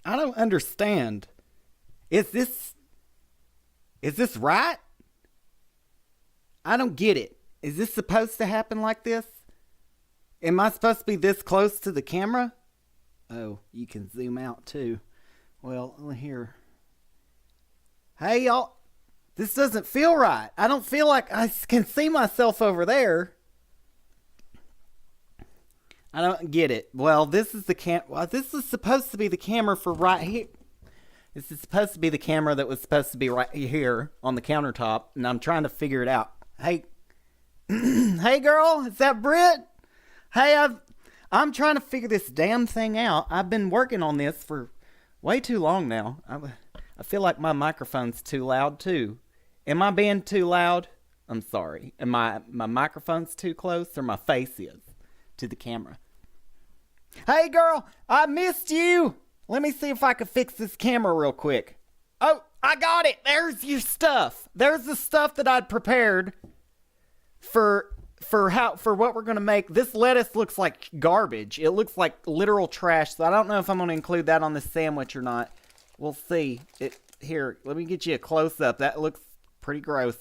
I don't understand. Is this right? I don't get it. Is this supposed to happen like this? Am I supposed to be this close to the camera? Oh, you can zoom out too. Well, here. Hey, y'all. This doesn't feel right. I don't feel like I can see myself over there. I don't get it. Well, this is the this is supposed to be the camera for right here. This is supposed to be the camera that was supposed to be right here on the countertop, and I'm trying to figure it out. Hey, hey, girl, is that Britt? Hey, I'm trying to figure this damn thing out. I've been working on this for way too long now. I feel like my microphone's too loud too. Am I being too loud? I'm sorry. Am my microphone's too close, or my face is to the camera? Hey, girl, I missed you. Let me see if I can fix this camera real quick. Oh, I got it. There's your stuff. There's the stuff that I'd prepared for what we're gonna make. This lettuce looks like garbage. It looks like literal trash. So I don't know if I'm gonna include that on this sandwich or not. We'll see. Here, let me get you a close up. That looks pretty gross.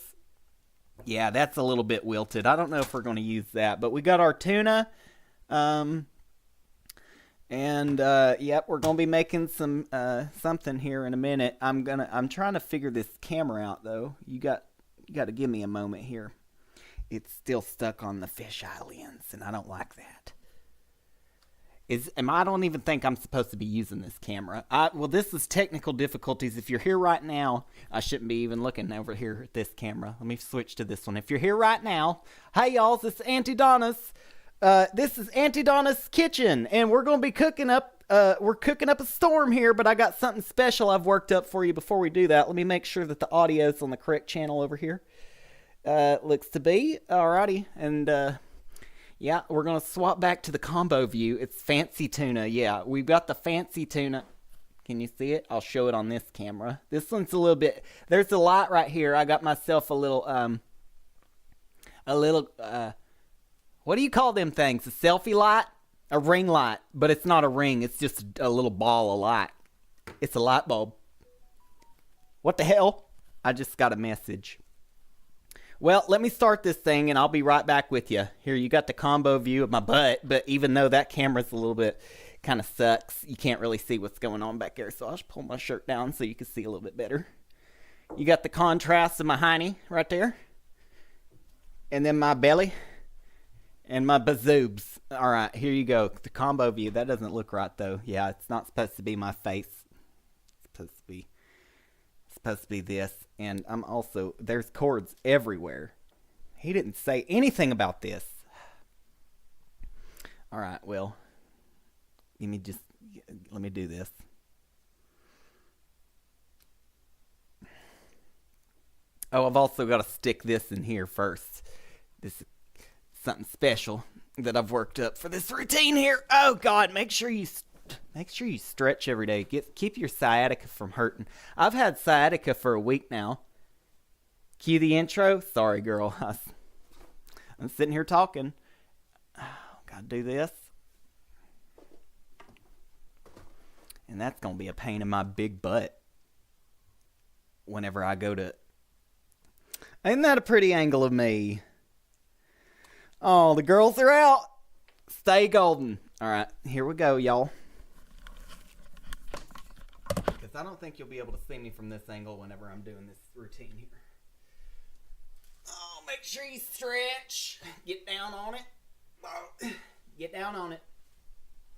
Yeah, that's a little bit wilted. I don't know if we're gonna use that, but we got our tuna. Yep, we're gonna be making some something here in a minute. I'm trying to figure this camera out though. You got to give me a moment here. It's still stuck on the fisheye lens, and I don't like that. I don't even think I'm supposed to be using this camera. Well, this is technical difficulties. If you're here right now, I shouldn't be even looking over here at this camera. Let me switch to this one. If you're here right now, hey y'all, this is Aunty Donnas. This is Aunty Donna's kitchen, and we're going to be cooking up, we're cooking up a storm here, but I got something special I've worked up for you before we do that. Let me make sure that the audio's on the correct channel over here. Looks to be. Alrighty, and, yeah, we're going to swap back to the combo view. It's fancy tuna, yeah. We've got the fancy tuna. Can you see it? I'll show it on this camera. This one's a little bit, there's a light right here. I got myself a little, what do you call them things? A selfie light? A ring light. But it's not a ring. It's just a little ball of light. It's a light bulb. What the hell? I just got a message. Well, let me start this thing and I'll be right back with you. Here, you got the combo view of my butt. But even though that camera's a little bit kind of sucks, you can't really see what's going on back there. So I'll just pull my shirt down so you can see a little bit better. You got the contrast of my hiney right there. And then my belly. And my bazoobs. Alright, here you go. The combo view. That doesn't look right, though. Yeah, it's not supposed to be my face. It's supposed to be this. And I'm also... There's cords everywhere. He didn't say anything about this. Alright, well. Let me do this. Oh, I've also got to stick this in here first. This something special that I've worked up for this routine here. Oh God, make sure you stretch every day. Keep your sciatica from hurting. I've had sciatica for a week now. Cue the intro. Sorry, girl. I'm sitting here talking. Oh, gotta do this. And that's gonna be a pain in my big butt whenever I go to... Isn't that a pretty angle of me? Oh, the girls are out. Stay golden. All right, here we go, y'all. Because I don't think you'll be able to see me from this angle whenever I'm doing this routine here. Oh, make sure you stretch. Get down on it. Oh, get down on it.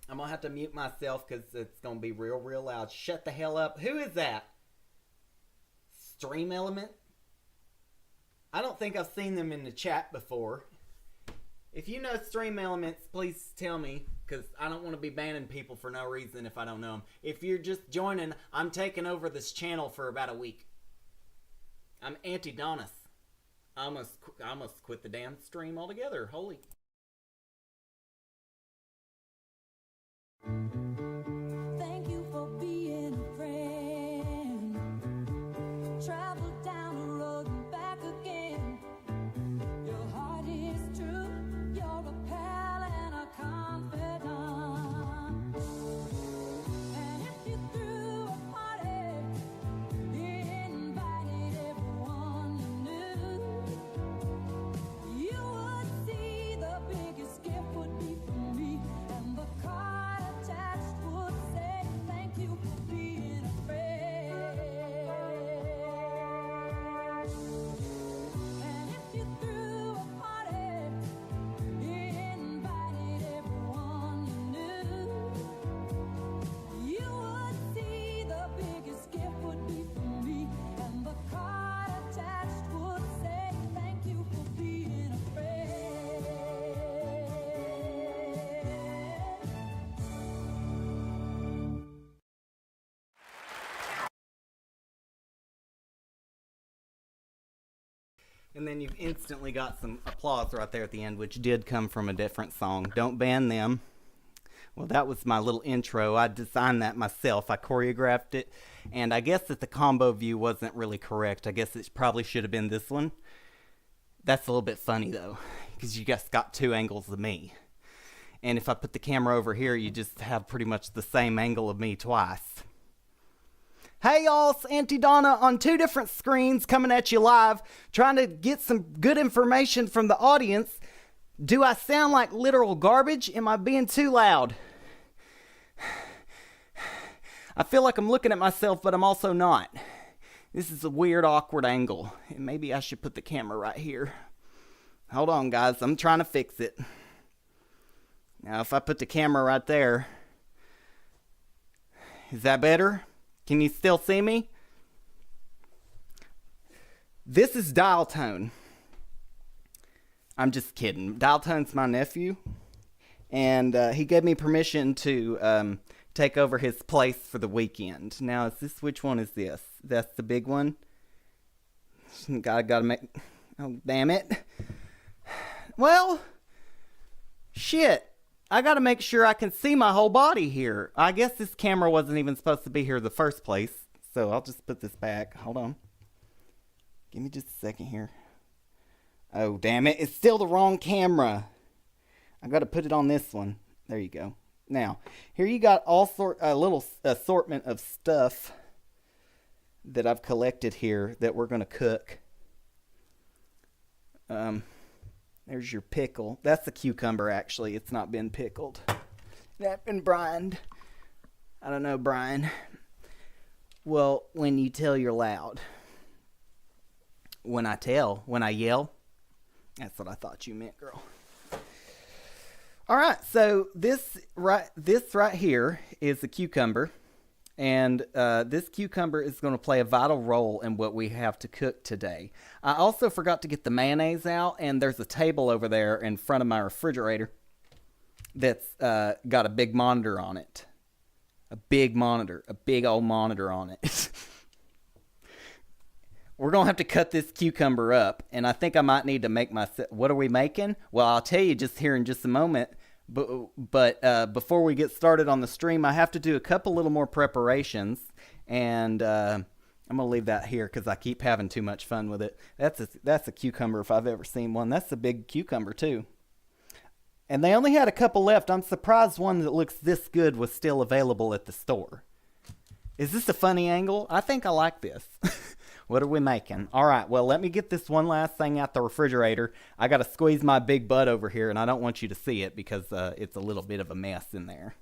I'm going to have to mute myself because it's going to be real, real loud. Shut the hell up. Who is that? Stream Element? I don't think I've seen them in the chat before. If you know Stream Elements, please tell me, because I don't want to be banning people for no reason if I don't know them. If you're just joining, I'm taking over this channel for about a week. I'm Aunty Donnas. I almost quit the damn stream altogether. Holy... Thank you for being a friend. Travel down the road and back again. Your heart is true. You're a pal and a confidant. And if you're through And then you've instantly got some applause right there at the end, which did come from a different song. Don't ban them. Well, that was my little intro. I designed that myself. I choreographed it. And I guess that the combo view wasn't really correct. I guess it probably should have been this one. That's a little bit funny, though, because you just got two angles of me. And if I put the camera over here, you just have pretty much the same angle of me twice. Hey y'all, it's Aunty Donna on two different screens coming at you live, trying to get some good information from the audience. Do I sound like literal garbage? Am I being too loud? I feel like I'm looking at myself, but I'm also not. This is a weird, awkward angle. And maybe I should put the camera right here. Hold on, guys. I'm trying to fix it. Now, if I put the camera right there, is that better? Can you still see me? This is Dial Tone. I'm just kidding. Dial Tone's my nephew. And he gave me permission to take over his place for the weekend. Now, which one is this? That's the big one. Gotta make... Oh, damn it. Well, shit. I gotta make sure I can see my whole body here. I guess this camera wasn't even supposed to be here in the first place. So I'll just put this back. Hold on. Give me just a second here. Oh, damn it. It's still the wrong camera. I gotta put it on this one. There you go. Now, here you got a little assortment of stuff that I've collected here that we're gonna cook. There's your pickle. That's a cucumber, actually. It's not been pickled. That's been brined. I don't know, Brian. Well, when you tell, you're loud. When I yell. That's what I thought you meant, girl. All right, so this right here is a cucumber. And this cucumber is going to play a vital role in what we have to cook today. I also forgot to get the mayonnaise out, and there's a table over there in front of my refrigerator that's got a big monitor on it. A big old monitor on it. We're going to have to cut this cucumber up, and I think I might need to make what are we making? Well, I'll tell you just here in just a moment. But before we get started on the stream, I have to do a couple little more preparations, and I'm going to leave that here because I keep having too much fun with it. That's a cucumber if I've ever seen one. That's a big cucumber, too. And they only had a couple left. I'm surprised one that looks this good was still available at the store. Is this a funny angle? I think I like this. What are we making? All right, well, let me get this one last thing out the refrigerator. I got to squeeze my big butt over here, and I don't want you to see it because it's a little bit of a mess in there.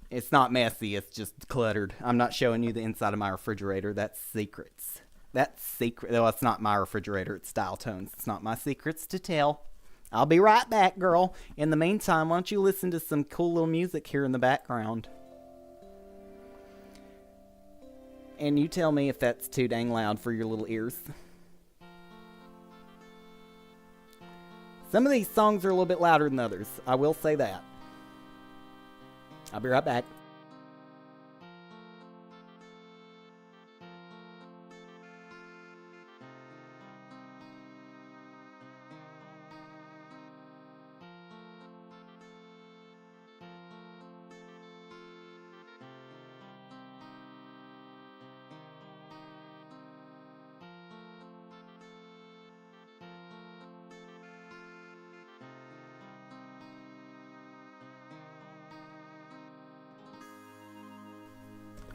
It's not messy. It's just cluttered. I'm not showing you the inside of my refrigerator. That's secrets. That's secret. Well, it's not my refrigerator. It's Dial Tones. It's not my secrets to tell. I'll be right back, girl. In the meantime, why don't you listen to some cool little music here in the background? And you tell me if that's too dang loud for your little ears. Some of these songs are a little bit louder than others. I will say that. I'll be right back.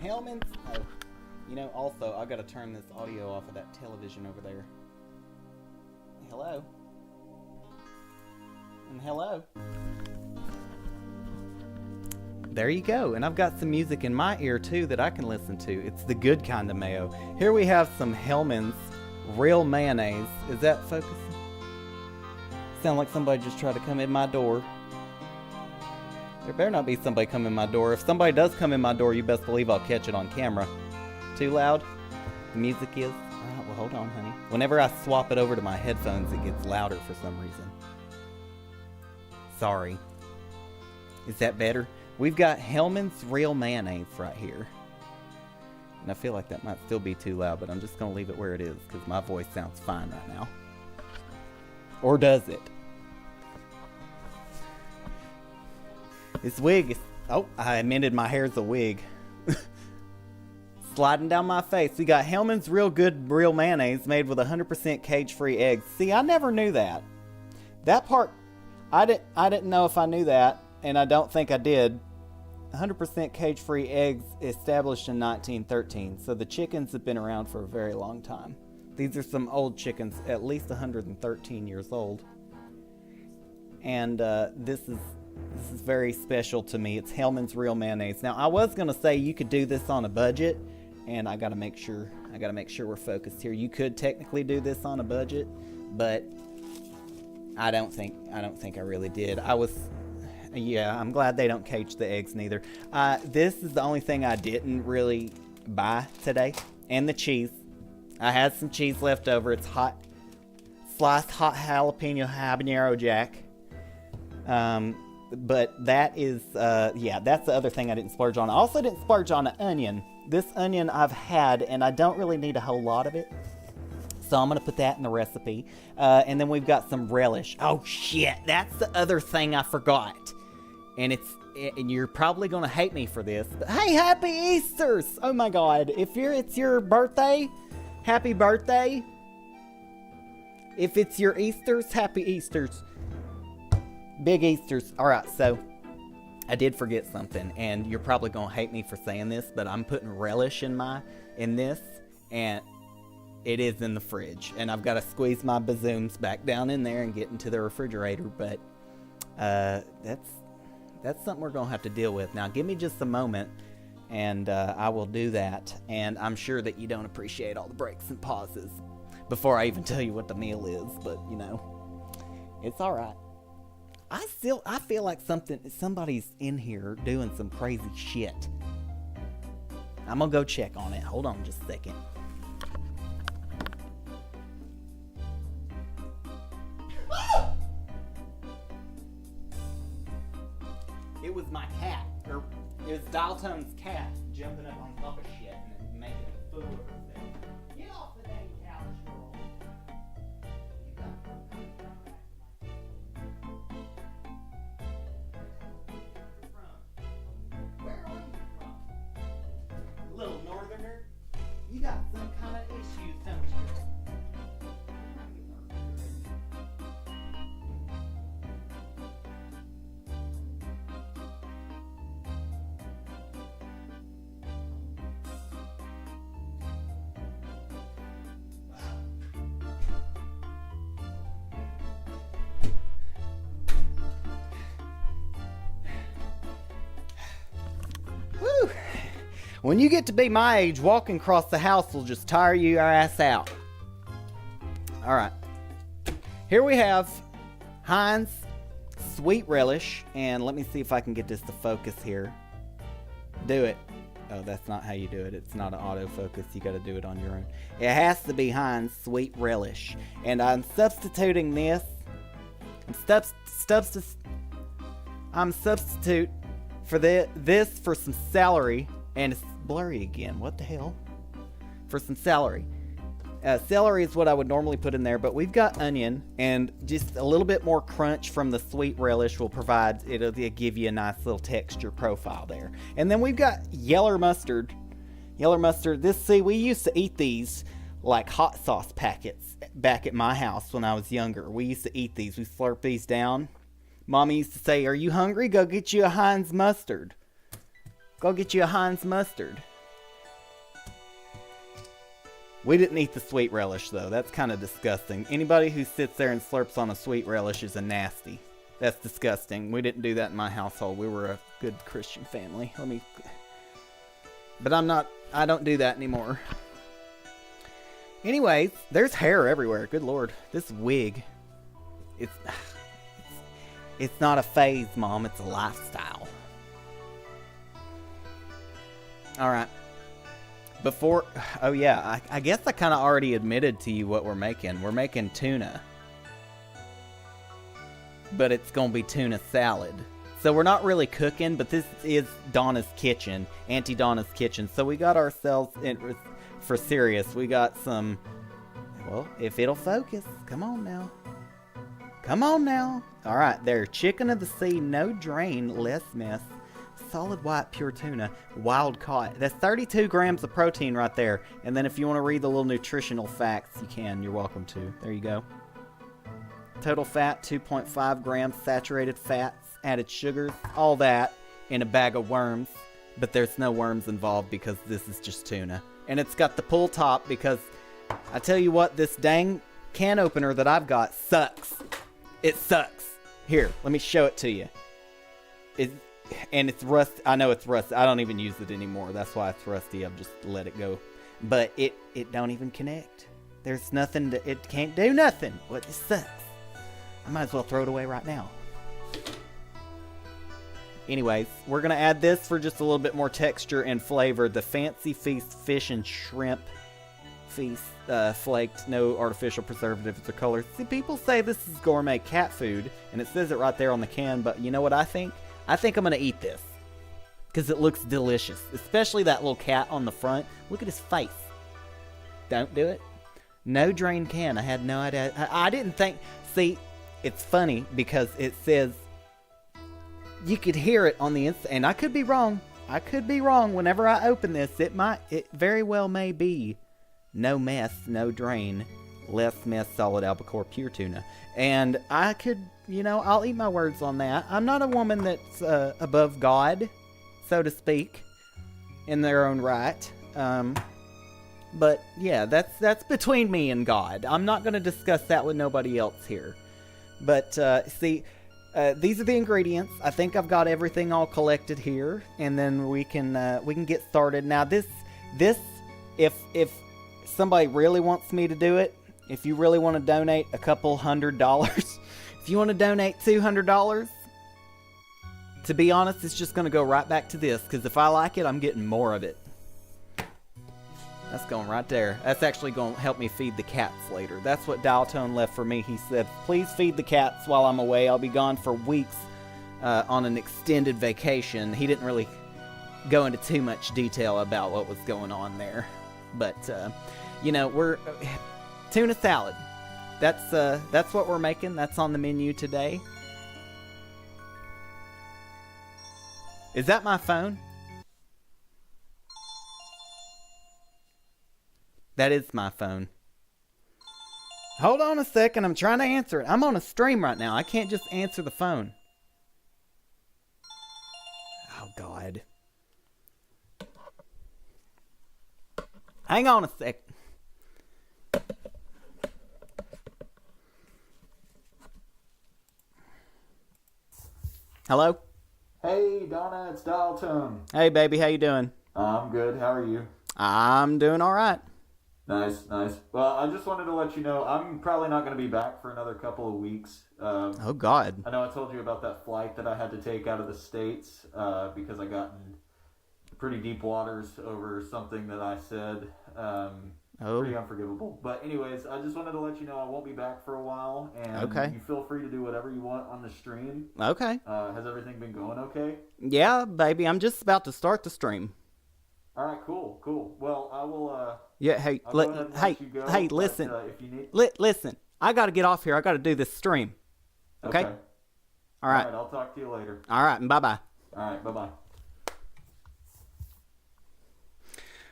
Hellman's. Oh, you know, also, I gotta turn this audio off of that television over there. Hello? And hello? There you go. And I've got some music in my ear, too, that I can listen to. It's the good kind of mayo. Here we have some Hellman's real mayonnaise. Is that focusing? Sound like somebody just tried to come in my door. There better not be somebody come in my door. If somebody does come in my door, you best believe I'll catch it on camera. Too loud? The music is? Alright, well hold on, honey. Whenever I swap it over to my headphones, it gets louder for some reason. Sorry. Is that better? We've got Hellman's real mayonnaise right here. And I feel like that might still be too loud, but I'm just going to leave it where it is because my voice sounds fine right now. Or does it? This wig is... Oh, I admitted my hair's a wig. Sliding down my face. We got Hellman's Real Good Real Mayonnaise made with 100% cage-free eggs. See, I never knew that. That part, I didn't know if I knew that, and I don't think I did. 100% cage-free eggs established in 1913, so the chickens have been around for a very long time. These are some old chickens, at least 113 years old. And this is very special to me. It's Hellman's Real Mayonnaise. Now, I was gonna say you could do this on a budget, and I gotta make sure we're focused here. You could technically do this on a budget, but I don't think I really did. Yeah, I'm glad they don't cage the eggs neither. This is the only thing I didn't really buy today. And the cheese. I had some cheese left over. It's hot, sliced hot jalapeno habanero jack. But that is, yeah, that's the other thing I didn't splurge on. I also didn't splurge on an onion. This onion I've had, and I don't really need a whole lot of it. So I'm going to put that in the recipe. And then we've got some relish. Oh, shit. That's the other thing I forgot. And you're probably going to hate me for this. But hey, happy Easters! Oh, my God. It's your birthday, happy birthday. If it's your Easters, happy Easters. Big Easters. All right, so I did forget something. And you're probably going to hate me for saying this, but I'm putting relish in this. And it is in the fridge, and I've got to squeeze my bazooms back down in there and get into the refrigerator, but that's something we're going to have to deal with. Now, give me just a moment, and I will do that, and I'm sure that you don't appreciate all the breaks and pauses before I even tell you what the meal is, but, you know, it's all right. I feel like somebody's in here doing some crazy shit. I'm going to go check on it. Hold on just a second. It was my cat, or it was Dalton's cat jumping up on top of shit and making a fool of herself. Get off the dang couch, girl. You got to come from? Where are you from? Little northerner? You got some kind of issues, don't you? Woo! When you get to be my age, walking across the house will just tire your ass out. Alright. Here we have Heinz Sweet Relish. And let me see if I can get this to focus here. Do it. Oh, that's not how you do it. It's not an autofocus. You got to do it on your own. It has to be Heinz Sweet Relish. And I'm substituting this. I'm substitute for this for some celery. And it's blurry again. What the hell? For some celery. Celery is what I would normally put in there, but we've got onion, and just a little bit more crunch from the sweet relish will provide, it'll give you a nice little texture profile there. And then we've got yellow mustard. Yellow mustard, we used to eat these like hot sauce packets back at my house when I was younger. We used to eat these. We slurp these down. Mommy used to say, "Are you hungry? Go get you a Heinz mustard. Go get you a Heinz mustard." We didn't eat the sweet relish, though. That's kind of disgusting. Anybody who sits there and slurps on a sweet relish is a nasty. That's disgusting. We didn't do that in my household. We were a good Christian family. But I don't do that anymore. Anyways, there's hair everywhere. Good Lord. This wig. It's not a phase, Mom. It's a lifestyle. Alright. I guess I kind of already admitted to you what we're making. We're making tuna. But it's going to be tuna salad. So we're not really cooking, but this is Donna's kitchen, Aunty Donna's kitchen. So we got ourselves, for serious, we got some, well, if it'll focus, come on now. Come on now. All right, there, chicken of the sea, no drain, less mess. Solid white pure tuna, wild caught. That's 32 grams of protein right there. And then if you want to read the little nutritional facts, you can. You're welcome to. There you go. Total fat, 2.5 grams. Saturated fats, added sugars, all that in a bag of worms. But there's no worms involved because this is just tuna. And it's got the pull top because I tell you what, this dang can opener that I've got sucks. It sucks. Here, let me show it to you. And it's rusty. I know it's rusty. I don't even use it anymore. That's why it's rusty. I've just let it go. But it don't even connect. There's nothing. It can't do nothing. Well, it sucks. I might as well throw it away right now. Anyways, we're going to add this for just a little bit more texture and flavor. The Fancy Feast fish and shrimp feast flaked, no artificial preservatives or colors. See, people say this is gourmet cat food, and it says it right there on the can, but you know what I think? I think I'm going to eat this because it looks delicious, especially that little cat on the front. Look at his face. Don't do it. No drain can. I had no idea. I didn't think. See, it's funny because it says you could hear it on the inside, and I could be wrong. I could be wrong. Whenever I open this, it very well may be no mess, no drain, less mess, solid albacore, pure tuna. And I could, I'll eat my words on that. I'm not a woman that's above God, so to speak, in their own right. But yeah, that's between me and God. I'm not going to discuss that with nobody else here. But see, these are the ingredients. I think I've got everything all collected here, and then we can get started. Now this, if somebody really wants me to do it, if you really want to donate a couple $100, if you want to donate $200, to be honest, it's just going to go right back to this, because if I like it, I'm getting more of it. That's going right there. That's actually going to help me feed the cats later. That's what Dial Tone left for me. He said, please feed the cats while I'm away. I'll be gone for weeks on an extended vacation. He didn't really go into too much detail about what was going on there. But, we're... tuna salad. That's what we're making. That's on the menu today. Is that my phone? That is my phone. Hold on a second. I'm trying to answer it. I'm on a stream right now. I can't just answer the phone. Oh, God. Hang on a sec. Hello? Hey, Donna, it's Dial Tone. Hey, baby. How you doing? I'm good. How are you? I'm doing all right. Nice. Well, I just wanted to let you know I'm probably not going to be back for another couple of weeks. Oh, God. I know I told you about that flight that I had to take out of the States because I got in pretty deep waters over something that I said. Pretty unforgivable. But anyways, I just wanted to let you know I won't be back for a while. And you feel free to do whatever you want on the stream. Okay. Has everything been going okay? Yeah, baby. I'm just about to start the stream. All right, cool. Well, I will... Yeah, hey, listen. If you need... listen. I got to get off here. I got to do this stream. Okay? All right. I'll talk to you later. All right, and bye-bye. All right, bye-bye.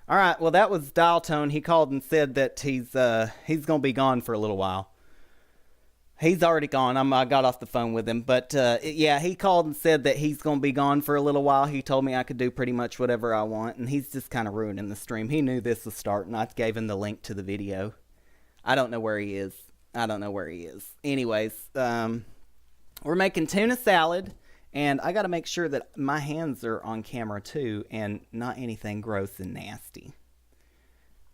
All right, well, that was Dial Tone. He called and said that he's going to be gone for a little while. He's already gone. I got off the phone with him. But, yeah, he called and said that he's going to be gone for a little while. He told me I could do pretty much whatever I want. And he's just kind of ruining the stream. He knew this was starting. I gave him the link to the video. I don't know where he is. Anyways, we're making tuna salad. And I got to make sure that my hands are on camera, too. And not anything gross and nasty.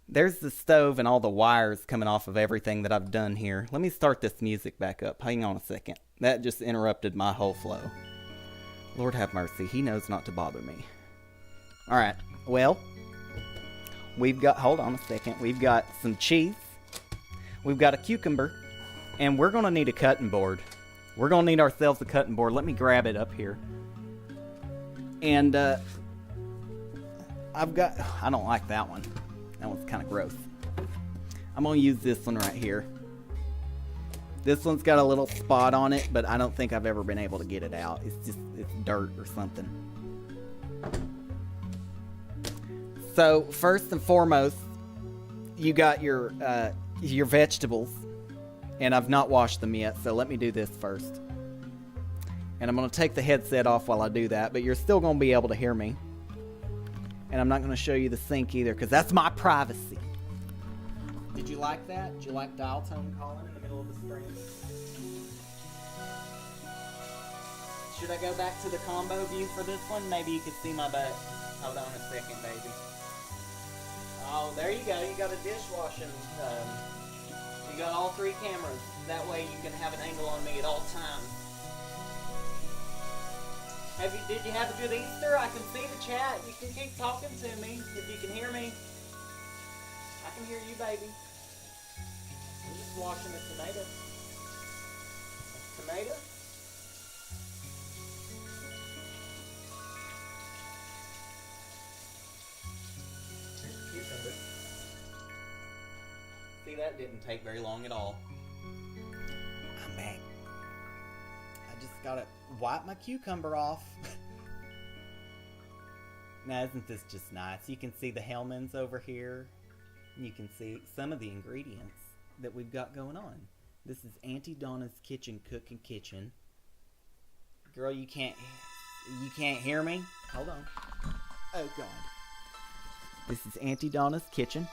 There's the stove and all the wires coming off of everything that I've done here. Let me start this music back up. Hang on a second. That just interrupted my whole flow. Lord have mercy. He knows not to bother me. All right. Well, hold on a second. We've got some cheese. We've got a cucumber. And we're going to need a cutting board. We're going to need ourselves a cutting board. Let me grab it up here. And I don't like that one. That one's kind of gross. I'm going to use this one right here. This one's got a little spot on it, but I don't think I've ever been able to get it out. It's dirt or something. So, first and foremost, you got your vegetables. And I've not washed them yet, so let me do this first. And I'm going to take the headset off while I do that, but you're still going to be able to hear me. And I'm not going to show you the sink either, because that's my privacy. Did you like that? Did you like dial tone calling in the middle of the screen? Should I go back to the combo view for this one? Maybe you could see my butt. Hold on a second, baby. Oh, there you go. You got a dishwashing. You got all three cameras. That way you can have an angle on me at all times. Did you have a good Easter? I can see the chat. You can keep talking to me if you can hear me. I can hear you, baby. I'm just washing a tomato. Tomato? Cucumber. See, that didn't take very long at all. I'm back. I just gotta wipe my cucumber off. Now, isn't this just nice? You can see the Hellmann's over here. And you can see some of the ingredients that we've got going on. This is Aunty Donna's Kitchen Cooking Kitchen. Girl, you can't hear me? Hold on. Oh, God. This is Aunty Donna's Kitchen.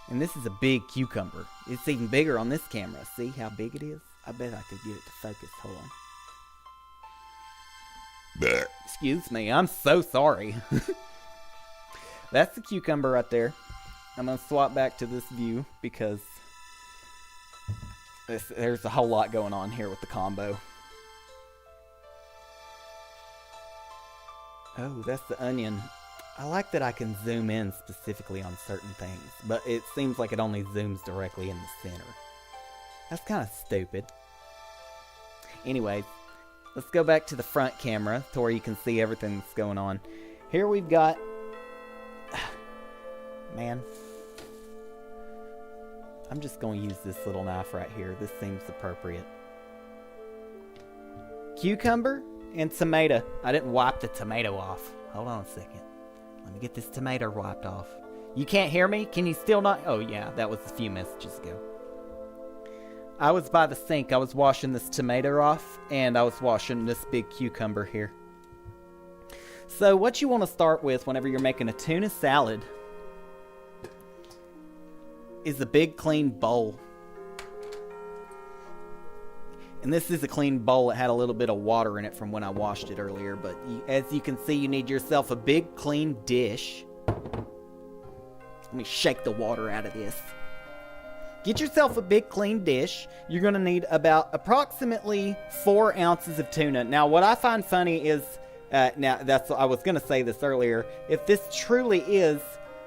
And this is a big cucumber. It's even bigger on this camera. See how big it is? I bet I could get it to focus. Hold on. Excuse me, I'm so sorry. That's the cucumber right there. I'm going to swap back to this view because there's a whole lot going on here with the combo. Oh, that's the onion. I like that I can zoom in specifically on certain things, but it seems like it only zooms directly in the center. That's kind of stupid. Anyways, let's go back to the front camera to where you can see everything that's going on. Here we've got... Man. I'm just going to use this little knife right here. This seems appropriate. Cucumber and tomato. I didn't wipe the tomato off. Hold on a second. Let me get this tomato wiped off. You can't hear me? Can you still not? Oh, yeah. That was a few messages ago. I was by the sink. I was washing this tomato off, and I was washing this big cucumber here. So what you want to start with whenever you're making a tuna salad is a big clean bowl. And this is a clean bowl. It had a little bit of water in it from when I washed it earlier, but as you can see, you need yourself a big clean dish. Let me shake the water out of this. Get yourself a big clean dish. You're going to need about approximately 4 ounces of tuna. Now, what I find funny is, I was going to say this earlier. If this truly is,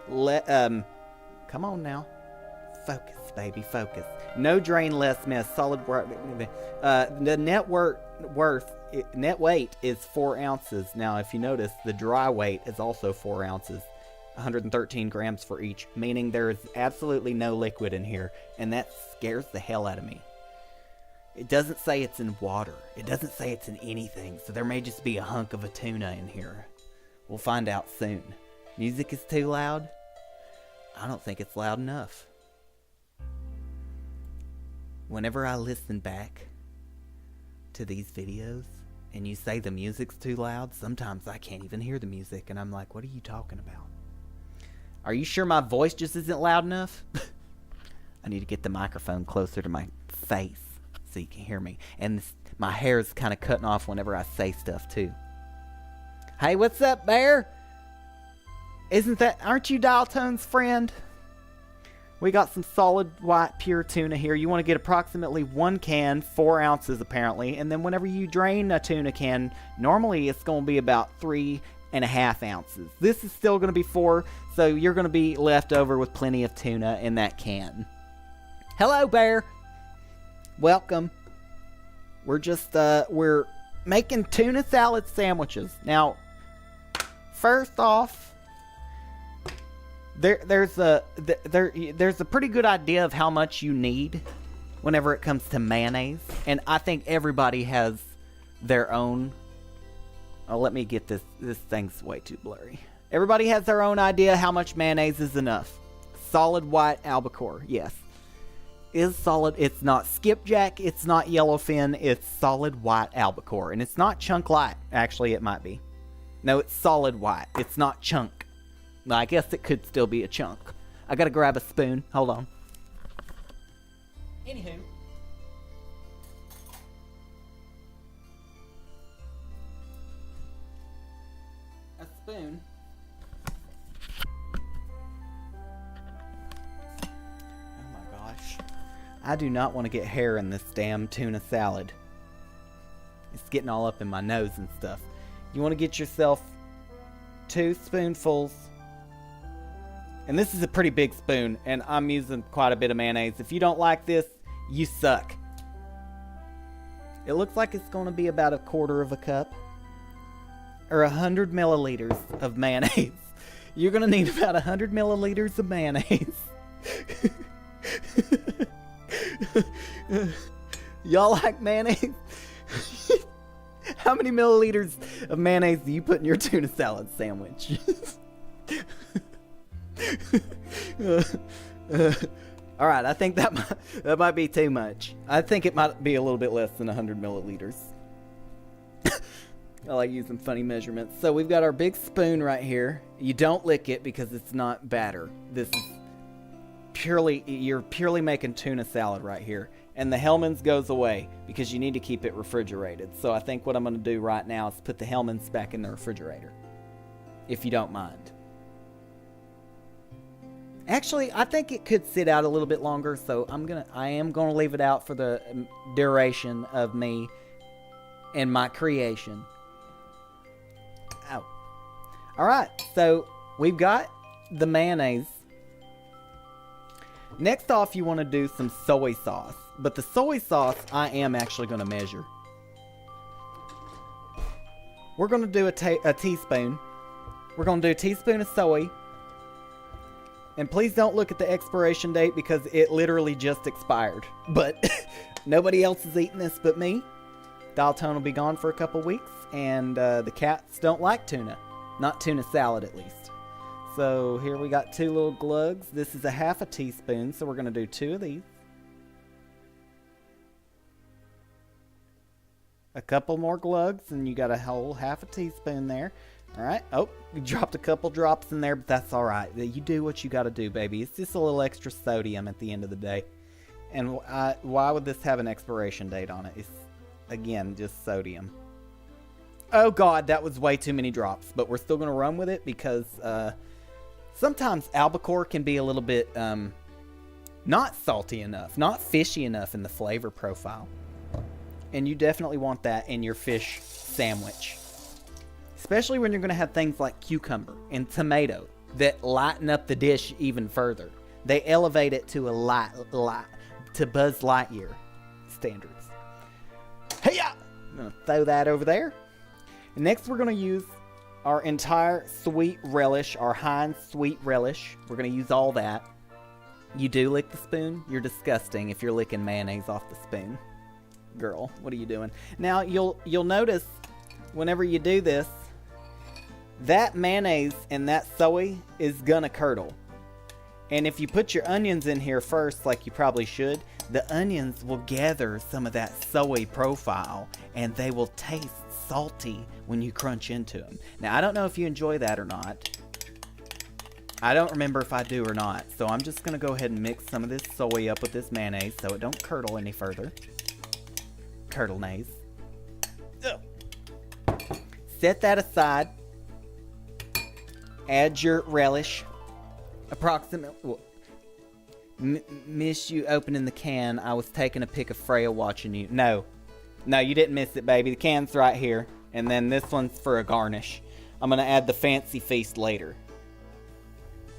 come on now, focus, baby, focus. No drain, less mess. Solid work. The net weight is 4 ounces. Now, if you notice, the dry weight is also 4 ounces. 113 grams for each, meaning there is absolutely no liquid in here, and that scares the hell out of me. It doesn't say it's in water. It doesn't say it's in anything, so there may just be a hunk of a tuna in here. We'll find out soon. Music is too loud? I don't think it's loud enough. Whenever I listen back to these videos, and you say the music's too loud, sometimes I can't even hear the music, and I'm like, what are you talking about? Are you sure my voice just isn't loud enough? I need to get the microphone closer to my face so you can hear me. And my hair is kind of cutting off whenever I say stuff too. Hey, what's up, Bear? Aren't you Dial Tone's friend? We got some solid white pure tuna here. You want to get approximately 1 can, 4 ounces apparently. And then whenever you drain a tuna can, normally it's going to be about 3.5 ounces. This is still going to be 4, so you're going to be left over with plenty of tuna in that can. Hello, Bear. Welcome. We're just, we're making tuna salad sandwiches. Now, first off, there's a pretty good idea of how much you need whenever it comes to mayonnaise, and I think everybody has their own. Oh, let me get this. This thing's way too blurry. Everybody has their own idea how much mayonnaise is enough. Solid white albacore, yes, is solid. It's not skipjack. It's not yellowfin. It's solid white albacore, and it's not chunk light. Actually, it might be. No, it's solid white. It's not chunk. I guess it could still be a chunk. I gotta grab a spoon. Hold on. Anywho. A spoon. Oh my gosh. I do not want to get hair in this damn tuna salad. It's getting all up in my nose and stuff. You want to get yourself 2 spoonfuls. And this is a pretty big spoon, and I'm using quite a bit of mayonnaise. If you don't like this, you suck. It looks like it's going to be about 1/4 cup. Or 100 milliliters of mayonnaise. You're going to need about 100 milliliters of mayonnaise. Y'all like mayonnaise? How many milliliters of mayonnaise do you put in your tuna salad sandwich? Alright, I think that might be too much. I think it might be a little bit less than 100 milliliters. I like using funny measurements. So we've got our big spoon right here. You don't lick it because it's not batter. This is you're purely making tuna salad right here. And the Hellmann's goes away because you need to keep it refrigerated. So I think what I'm going to do right now is put the Hellmann's back in the refrigerator, if you don't mind. Actually, I think it could sit out a little bit longer, so I am gonna leave it out for the duration of me and my creation. Ow. Alright, so we've got the mayonnaise. Next off, you want to do some soy sauce. But the soy sauce, I am actually going to measure. We're going to do a teaspoon. We're going to do a teaspoon of soy. And please don't look at the expiration date because it literally just expired. But nobody else is eating this but me. Dalton will be gone for a couple weeks. And the cats don't like tuna. Not tuna salad, at least. So here we got 2 little glugs. This is 1/2 teaspoon, so we're going to do 2 of these. A couple more glugs, and you got a whole 1/2 teaspoon there. All right. Oh, we dropped a couple drops in there, but that's all right. You do what you got to do, baby. It's just a little extra sodium at the end of the day. And why would this have an expiration date on it? It's, again, just sodium. Oh, God, that was way too many drops. But we're still going to run with it because sometimes albacore can be a little bit not salty enough, not fishy enough in the flavor profile. And you definitely want that in your fish sandwich. Especially when you're going to have things like cucumber and tomato that lighten up the dish even further. They elevate it to to Buzz Lightyear standards. Hey-ya! I'm going to throw that over there. And next we're going to use our entire sweet relish, our Heinz sweet relish. We're going to use all that. You do lick the spoon? You're disgusting if you're licking mayonnaise off the spoon. Girl, what are you doing? Now, you'll notice whenever you do this, that mayonnaise and that soy is gonna curdle. And if you put your onions in here first, like you probably should, the onions will gather some of that soy profile and they will taste salty when you crunch into them. Now, I don't know if you enjoy that or not. I don't remember if I do or not. So I'm just gonna go ahead and mix some of this soy up with this mayonnaise so it don't curdle any further. Curdle-naise. Set that aside. Add your relish. Approximately. Miss you opening the can. I was taking a pic of Freya watching you. No, you didn't miss it, baby. The can's right here. And then this one's for a garnish. I'm going to add the fancy feast later.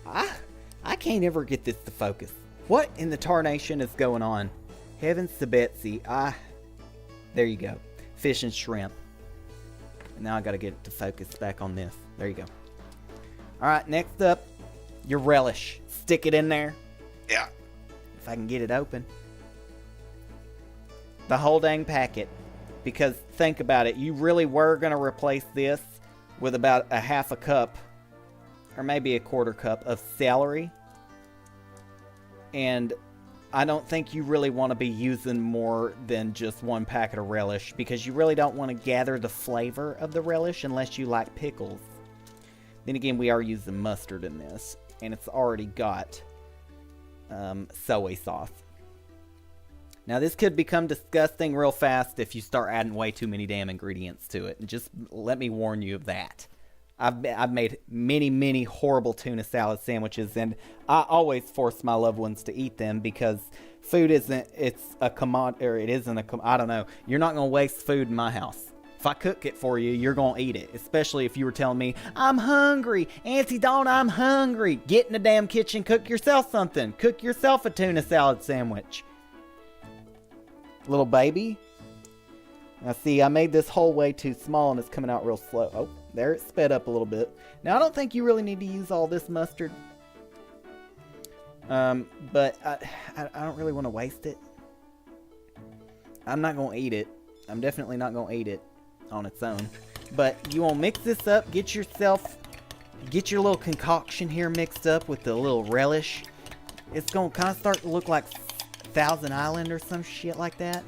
I can't ever get this to focus. What in the tarnation is going on? Heavens to Betsy. There you go. Fish and shrimp. Now I got to get it to focus back on this. There you go. All right, next up, your relish. Stick it in there. Yeah. If I can get it open. The whole dang packet. Because think about it, you really were going to replace this with about a half a cup, or maybe a quarter cup of celery. And I don't think you really want to be using more than just one packet of relish, because you really don't want to gather the flavor of the relish unless you like pickles. Then again, we are using mustard in this, and it's already got soy sauce. Now, this could become disgusting real fast if you start adding way too many damn ingredients to it. And just let me warn you of that. I've made many, many horrible tuna salad sandwiches, and I always force my loved ones to eat them because food isn't, it's a commodity, or it isn't a, I don't know. You're not going to waste food in my house. If I cook it for you, you're going to eat it. Especially if you were telling me, I'm hungry. Auntie Donna, I'm hungry. Get in the damn kitchen, cook yourself something. Cook yourself a tuna salad sandwich. Little baby. Now see, I made this hole way too small and it's coming out real slow. Oh, there it sped up a little bit. Now I don't think you really need to use all this mustard. But I don't really want to waste it. I'm not going to eat it. I'm definitely not going to eat it on its own. But you want to mix this up. Get your little concoction here mixed up with the little relish. It's going to kind of start to look like Thousand Island or some shit like that.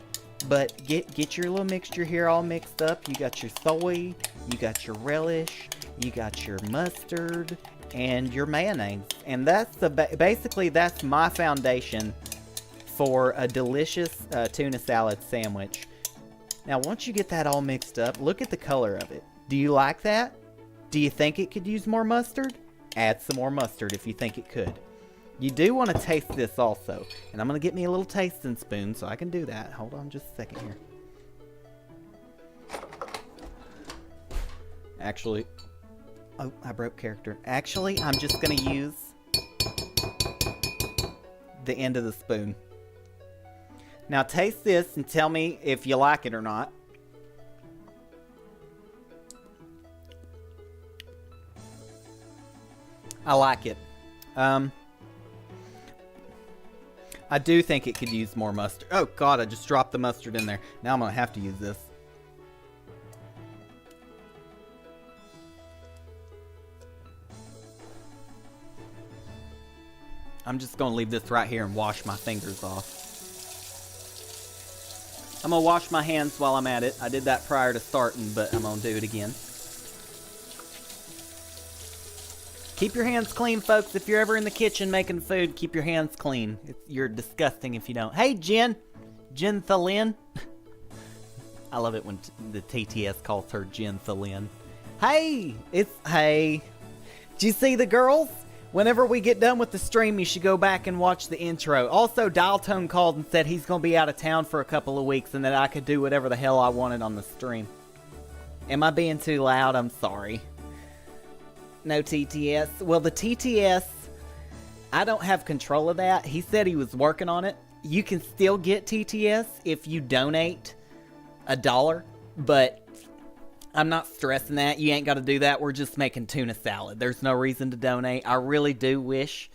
But get your little mixture here all mixed up. You got your soy, you got your relish, you got your mustard, and your mayonnaise. And that's basically that's my foundation for a delicious tuna salad sandwich. Now, once you get that all mixed up, look at the color of it. Do you like that? Do you think it could use more mustard? Add some more mustard if you think it could. You do want to taste this also. And I'm going to get me a little tasting spoon so I can do that. Hold on just a second here. Actually, oh, I broke character. Actually, I'm just going to use the end of the spoon. Now taste this and tell me if you like it or not. I like it. I do think it could use more mustard. Oh god, I just dropped the mustard in there. Now I'm going to have to use this. I'm just going to leave this right here and wash my fingers off. I'm going to wash my hands while I'm at it. I did that prior to starting, but I'm going to do it again. Keep your hands clean, folks. If you're ever in the kitchen making food, keep your hands clean. You're disgusting if you don't. Hey, Jen. Jen Thalin. I love it when the TTS calls her Jen Thalin. Hey. Hey. Did you see the girls? Whenever we get done with the stream, you should go back and watch the intro. Also, Dial Tone called and said he's going to be out of town for a couple of weeks and that I could do whatever the hell I wanted on the stream. Am I being too loud? I'm sorry. No TTS. Well, the TTS, I don't have control of that. He said he was working on it. You can still get TTS if you donate $1, but I'm not stressing that. You ain't got to do that. We're just making tuna salad. There's no reason to donate. I really do wish,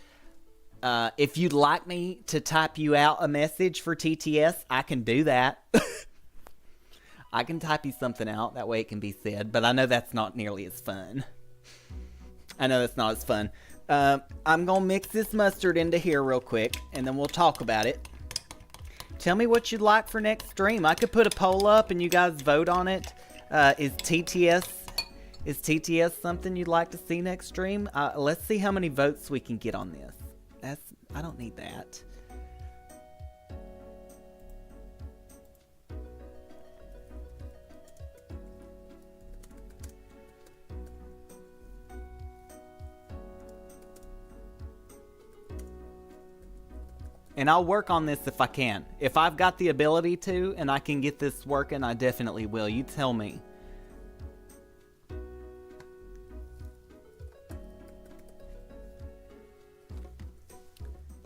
if you'd like me to type you out a message for TTS, I can do that. I can type you something out. That way it can be said, but I know that's not nearly as fun. I know that's not as fun. I'm going to mix this mustard into here real quick, and then we'll talk about it. Tell me what you'd like for next stream. I could put a poll up, and you guys vote on it. Is TTS something you'd like to see next stream? Let's see how many votes we can get on this. I don't need that. And I'll work on this if I can. If I've got the ability to and I can get this working, I definitely will. You tell me.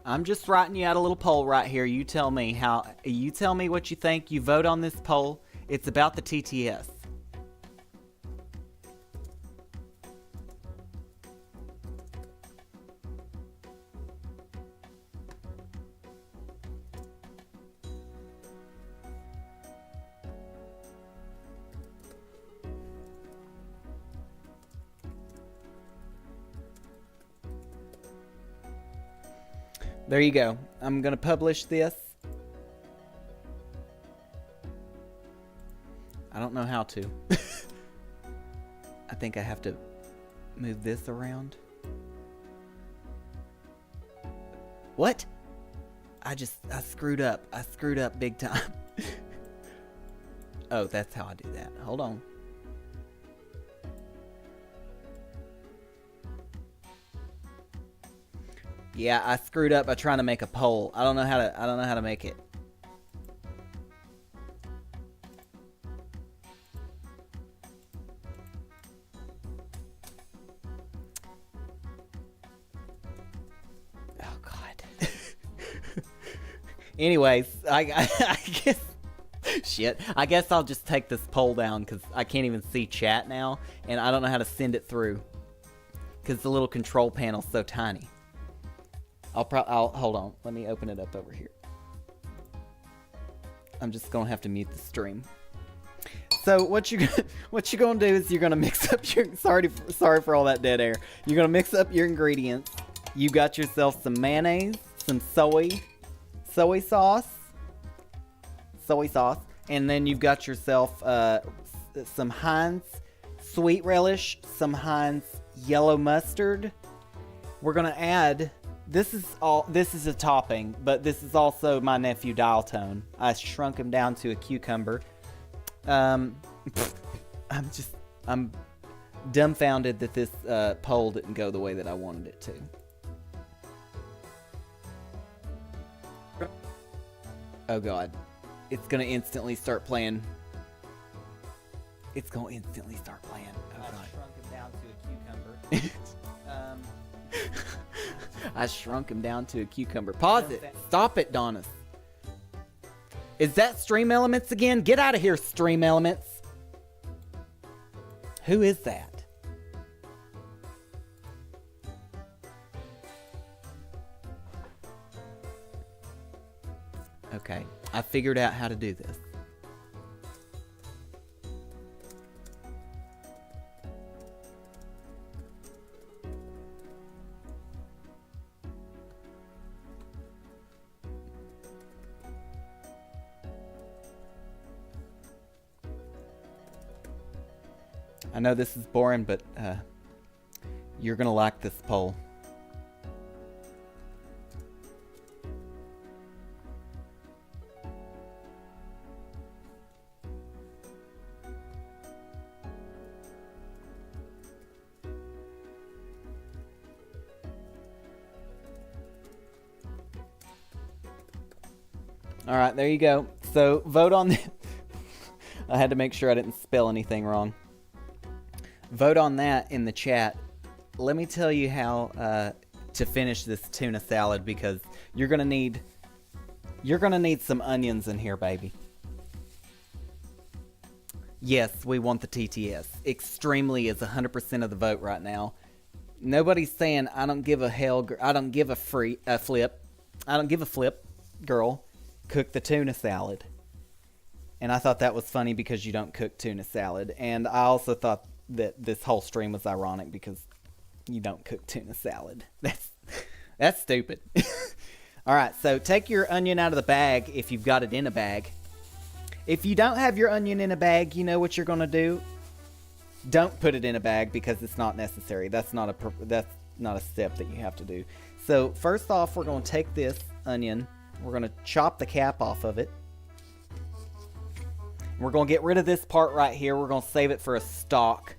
I'm just writing you out a little poll right here. You tell me what you think. You vote on this poll. It's about the TTS. There you go. I'm going to publish this. I don't know how to. I think I have to move this around. What? I screwed up. I screwed up big time. Oh, that's how I do that. Hold on. Yeah, I screwed up by trying to make a poll. I don't know how to make it. Oh God. Anyways, I guess shit. I guess I'll just take this poll down because I can't even see chat now, and I don't know how to send it through because the little control panel's so tiny. I'll hold on. Let me open it up over here. I'm just gonna have to mute the stream. So what you gonna do is you're gonna mix up your sorry for all that dead air. You're gonna mix up your ingredients. You got yourself some mayonnaise, some soy sauce, and then you've got yourself some Heinz sweet relish, some Heinz yellow mustard. We're gonna add. This is a topping, but this is also my nephew Dial Tone. I shrunk him down to a cucumber. I'm dumbfounded that this poll didn't go the way that I wanted it to. Oh God, it's gonna instantly start playing. It's gonna instantly start playing. Oh God. I shrunk him down to a cucumber. I shrunk him down to a cucumber. Pause it. Stop it, Donnas. Is that Stream Elements again? Get out of here, Stream Elements. Who is that? Okay, I figured out how to do this. I know this is boring, but you're gonna like this poll. All right, there you go. So vote on the I had to make sure I didn't spell anything wrong. Vote on that in the chat. Let me tell you how to finish this tuna salad, because you're gonna need some onions in here, baby. Yes, we want the TTS. Extremely is 100% of the vote right now. Nobody's saying I don't give a hell. I don't give a flip. I don't give a flip, girl. Cook the tuna salad. And I thought that was funny because you don't cook tuna salad. And I also thought that this whole stream was ironic because you don't cook tuna salad. That's stupid. All right, so take your onion out of the bag if you've got it in a bag. If you don't have your onion in a bag, you know what you're going to do? Don't put it in a bag because it's not necessary. That's not a step that you have to do. So first off, we're going to take this onion. We're going to chop the cap off of it. We're going to get rid of this part right here. We're going to save it for a stock.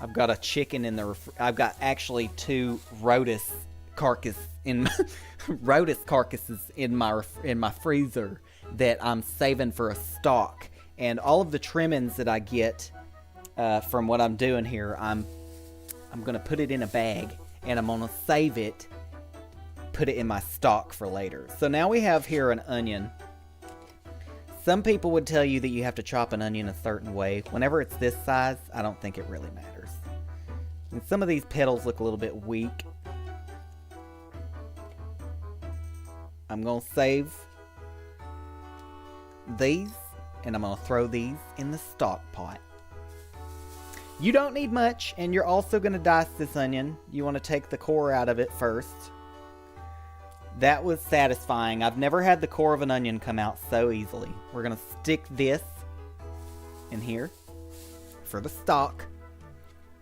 I've got a chicken in the I've got actually 2 rotis carcasses in my freezer that I'm saving for a stock. And all of the trimmings that I get from what I'm doing here, I'm going to put it in a bag and I'm going to save it, put it in my stock for later. So now we have here an onion. Some people would tell you that you have to chop an onion a certain way. Whenever it's this size, I don't think it really matters. And some of these petals look a little bit weak. I'm going to save these, and I'm going to throw these in the stock pot. You don't need much, and you're also going to dice this onion. You want to take the core out of it first. That was satisfying. I've never had the core of an onion come out so easily. We're going to stick this in here for the stalk.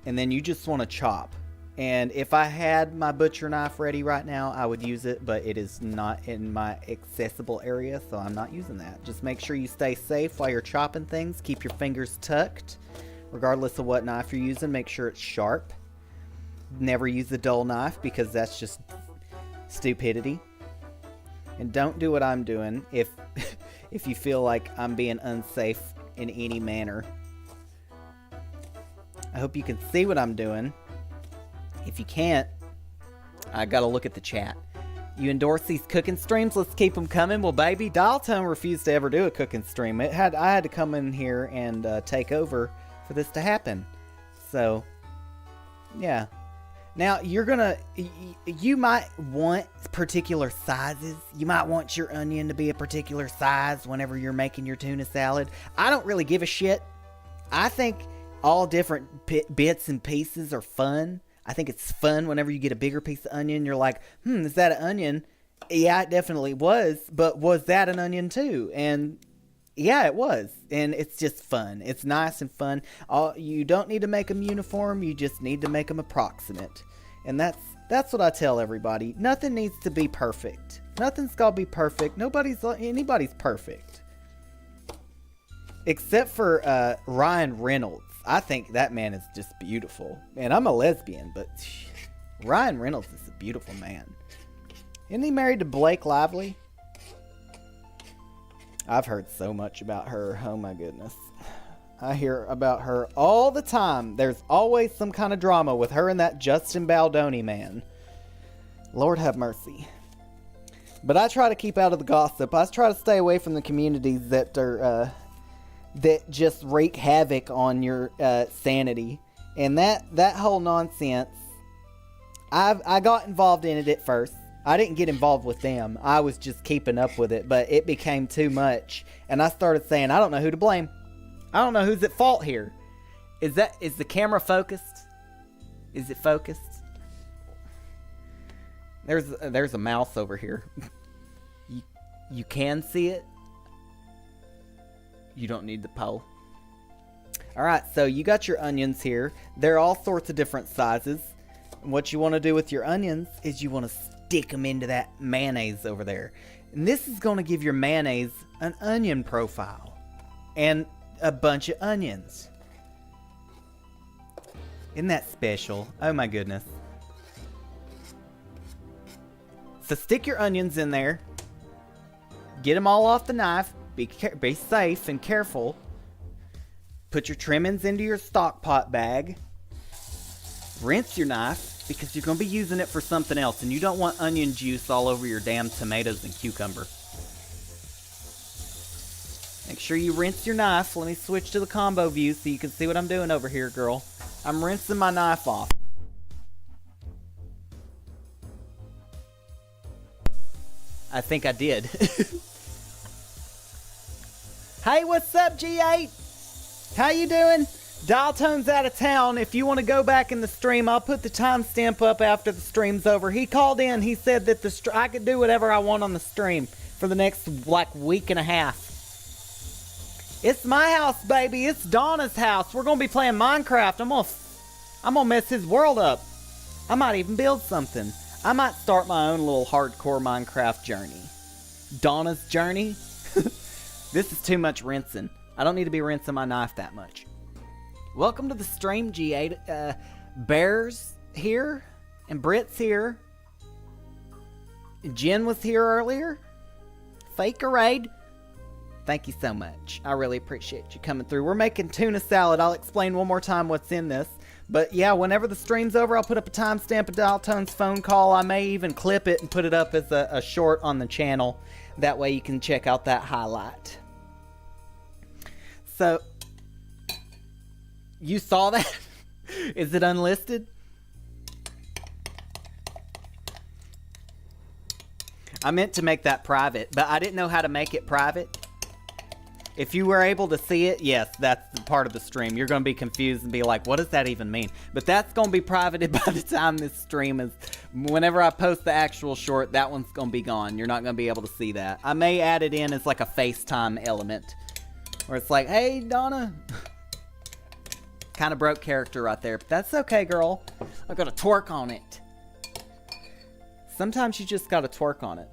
And then you just want to chop. And if I had my butcher knife ready right now, I would use it, but it is not in my accessible area, so I'm not using that. Just make sure you stay safe while you're chopping things. Keep your fingers tucked, regardless of what knife you're using. Make sure it's sharp. Never use a dull knife, because that's just stupidity. And don't do what I'm doing if you feel like I'm being unsafe in any manner. I hope you can see what I'm doing. If you can't, I gotta look at the chat. You endorse these cooking streams? Let's keep them coming. Well, baby, Dial Tone refused to ever do a cooking stream. I had to come in here and take over for this to happen. So, yeah. Now, you might want particular sizes. You might want your onion to be a particular size whenever you're making your tuna salad. I don't really give a shit. I think all different bits and pieces are fun. I think it's fun whenever you get a bigger piece of onion. You're like, is that an onion? Yeah, it definitely was. But was that an onion too? And yeah, it was. And it's just fun. It's nice and fun. You don't need to make them uniform. You just need to make them approximate. And that's what I tell everybody. Nothing needs to be perfect. Nothing's got to be perfect. Anybody's perfect. Except for Ryan Reynolds. I think that man is just beautiful. Man, I'm a lesbian, but Ryan Reynolds is a beautiful man. Isn't he married to Blake Lively? I've heard so much about her. Oh my goodness. I hear about her all the time. There's always some kind of drama with her and that Justin Baldoni man. Lord have mercy. But I try to keep out of the gossip. I try to stay away from the communities that are that just wreak havoc on your sanity. And that whole nonsense, I got involved in it at first. I didn't get involved with them. I was just keeping up with it, but it became too much. And I started saying, I don't know who to blame. I don't know who's at fault here. Is the camera focused? Is it focused? There's a mouse over here. You can see it. You don't need the pole. Alright, so you got your onions here. They're all sorts of different sizes. And what you want to do with your onions is you want to stick them into that mayonnaise over there. And this is going to give your mayonnaise an onion profile. And a bunch of onions. Isn't that special? Oh my goodness. So stick your onions in there. Get them all off the knife. Be safe and careful. Put your trimmings into your stock pot bag. Rinse your knife because you're going to be using it for something else. And you don't want onion juice all over your damn tomatoes and cucumber. Make sure you rinse your knife. Let me switch to the combo view so you can see what I'm doing over here, girl. I'm rinsing my knife off. I think I did. Hey, what's up, G8? How you doing? Dial Tone's out of town. If you want to go back in the stream, I'll put the timestamp up after the stream's over. He called in. He said that I could do whatever I want on the stream for the next, week and a half. It's my house, baby. It's Donna's house. We're going to be playing Minecraft. I'm gonna mess his world up. I might even build something. I might start my own little hardcore Minecraft journey. Donna's journey? This is too much rinsing. I don't need to be rinsing my knife that much. Welcome to the stream, G8. Bear's here, and Britt's here. Jen was here earlier. Fakerade. Thank you so much. I really appreciate you coming through. We're making tuna salad. I'll explain one more time what's in this. But yeah, whenever the stream's over, I'll put up a timestamp of Dial Tone's phone call. I may even clip it and put it up as a short on the channel. That way you can check out that highlight. So, you saw that? Is it unlisted? I meant to make that private, but I didn't know how to make it private. If you were able to see it, yes, that's the part of the stream. You're going to be confused and be like, what does that even mean? But that's going to be privated by the time this stream is Whenever I post the actual short, that one's going to be gone. You're not going to be able to see that. I may add it in as like a FaceTime element. Where it's like, hey, Donna. Kind of broke character right there. But that's okay, girl. I got to twerk on it. Sometimes you just got to twerk on it.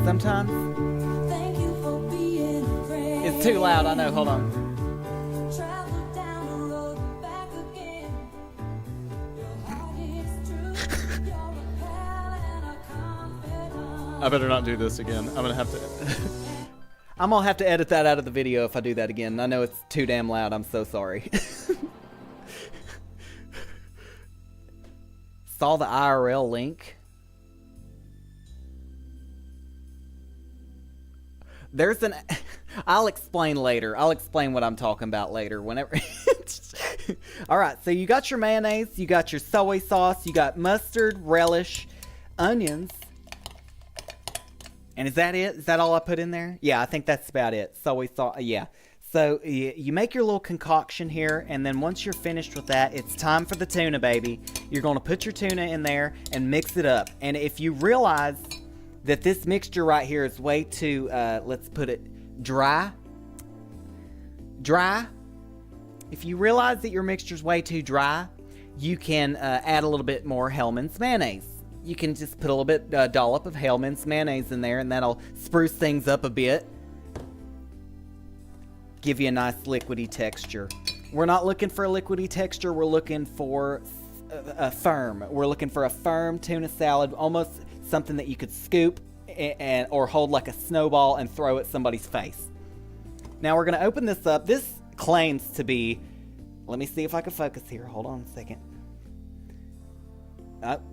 Sometimes. Thank you for being a friend. It's too loud, I know. Hold on. Travel down the road and back again. Your heart is true. You're a pal and a confidant. I better not do this again. I'm gonna have to. I'm gonna have to edit that out of the video if I do that again. I know it's too damn loud. I'm so sorry. Saw the IRL link. There's an. I'll explain later. I'll explain what I'm talking about later. Whenever. All right. So you got your mayonnaise. You got your soy sauce. You got mustard, relish, onions. And is that it? Is that all I put in there? Yeah, I think that's about it. Soy sauce. Yeah. So you make your little concoction here, and then once you're finished with that, it's time for the tuna, baby. You're going to put your tuna in there and mix it up. And if you realize that this mixture right here is way too, let's put it dry. If you realize that your mixture's way too dry, you can add a little bit more Hellmann's mayonnaise. You can just put a little bit dollop of Hellmann's mayonnaise in there, and that'll spruce things up a bit. Give you a nice liquidy texture. We're not looking for a liquidy texture. We're looking for a firm. We're looking for a firm tuna salad, almost something that you could scoop or hold like a snowball and throw at somebody's face. Now we're going to open this up. This claims to be, let me see if I can focus here. Hold on a second.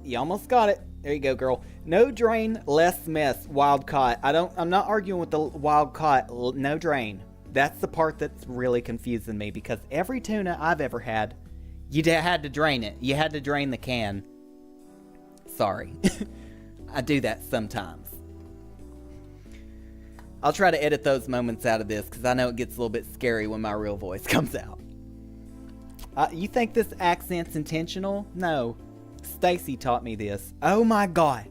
You almost got it. There you go, girl. No drain, less mess. Wild caught. I'm not arguing with the wild caught. No drain. That's the part that's really confusing me, because every tuna I've ever had, you had to drain it. You had to drain the can. Sorry. I do that sometimes. I'll try to edit those moments out of this, because I know it gets a little bit scary when my real voice comes out. You think this accent's intentional? No. Stacy taught me this. Oh my God.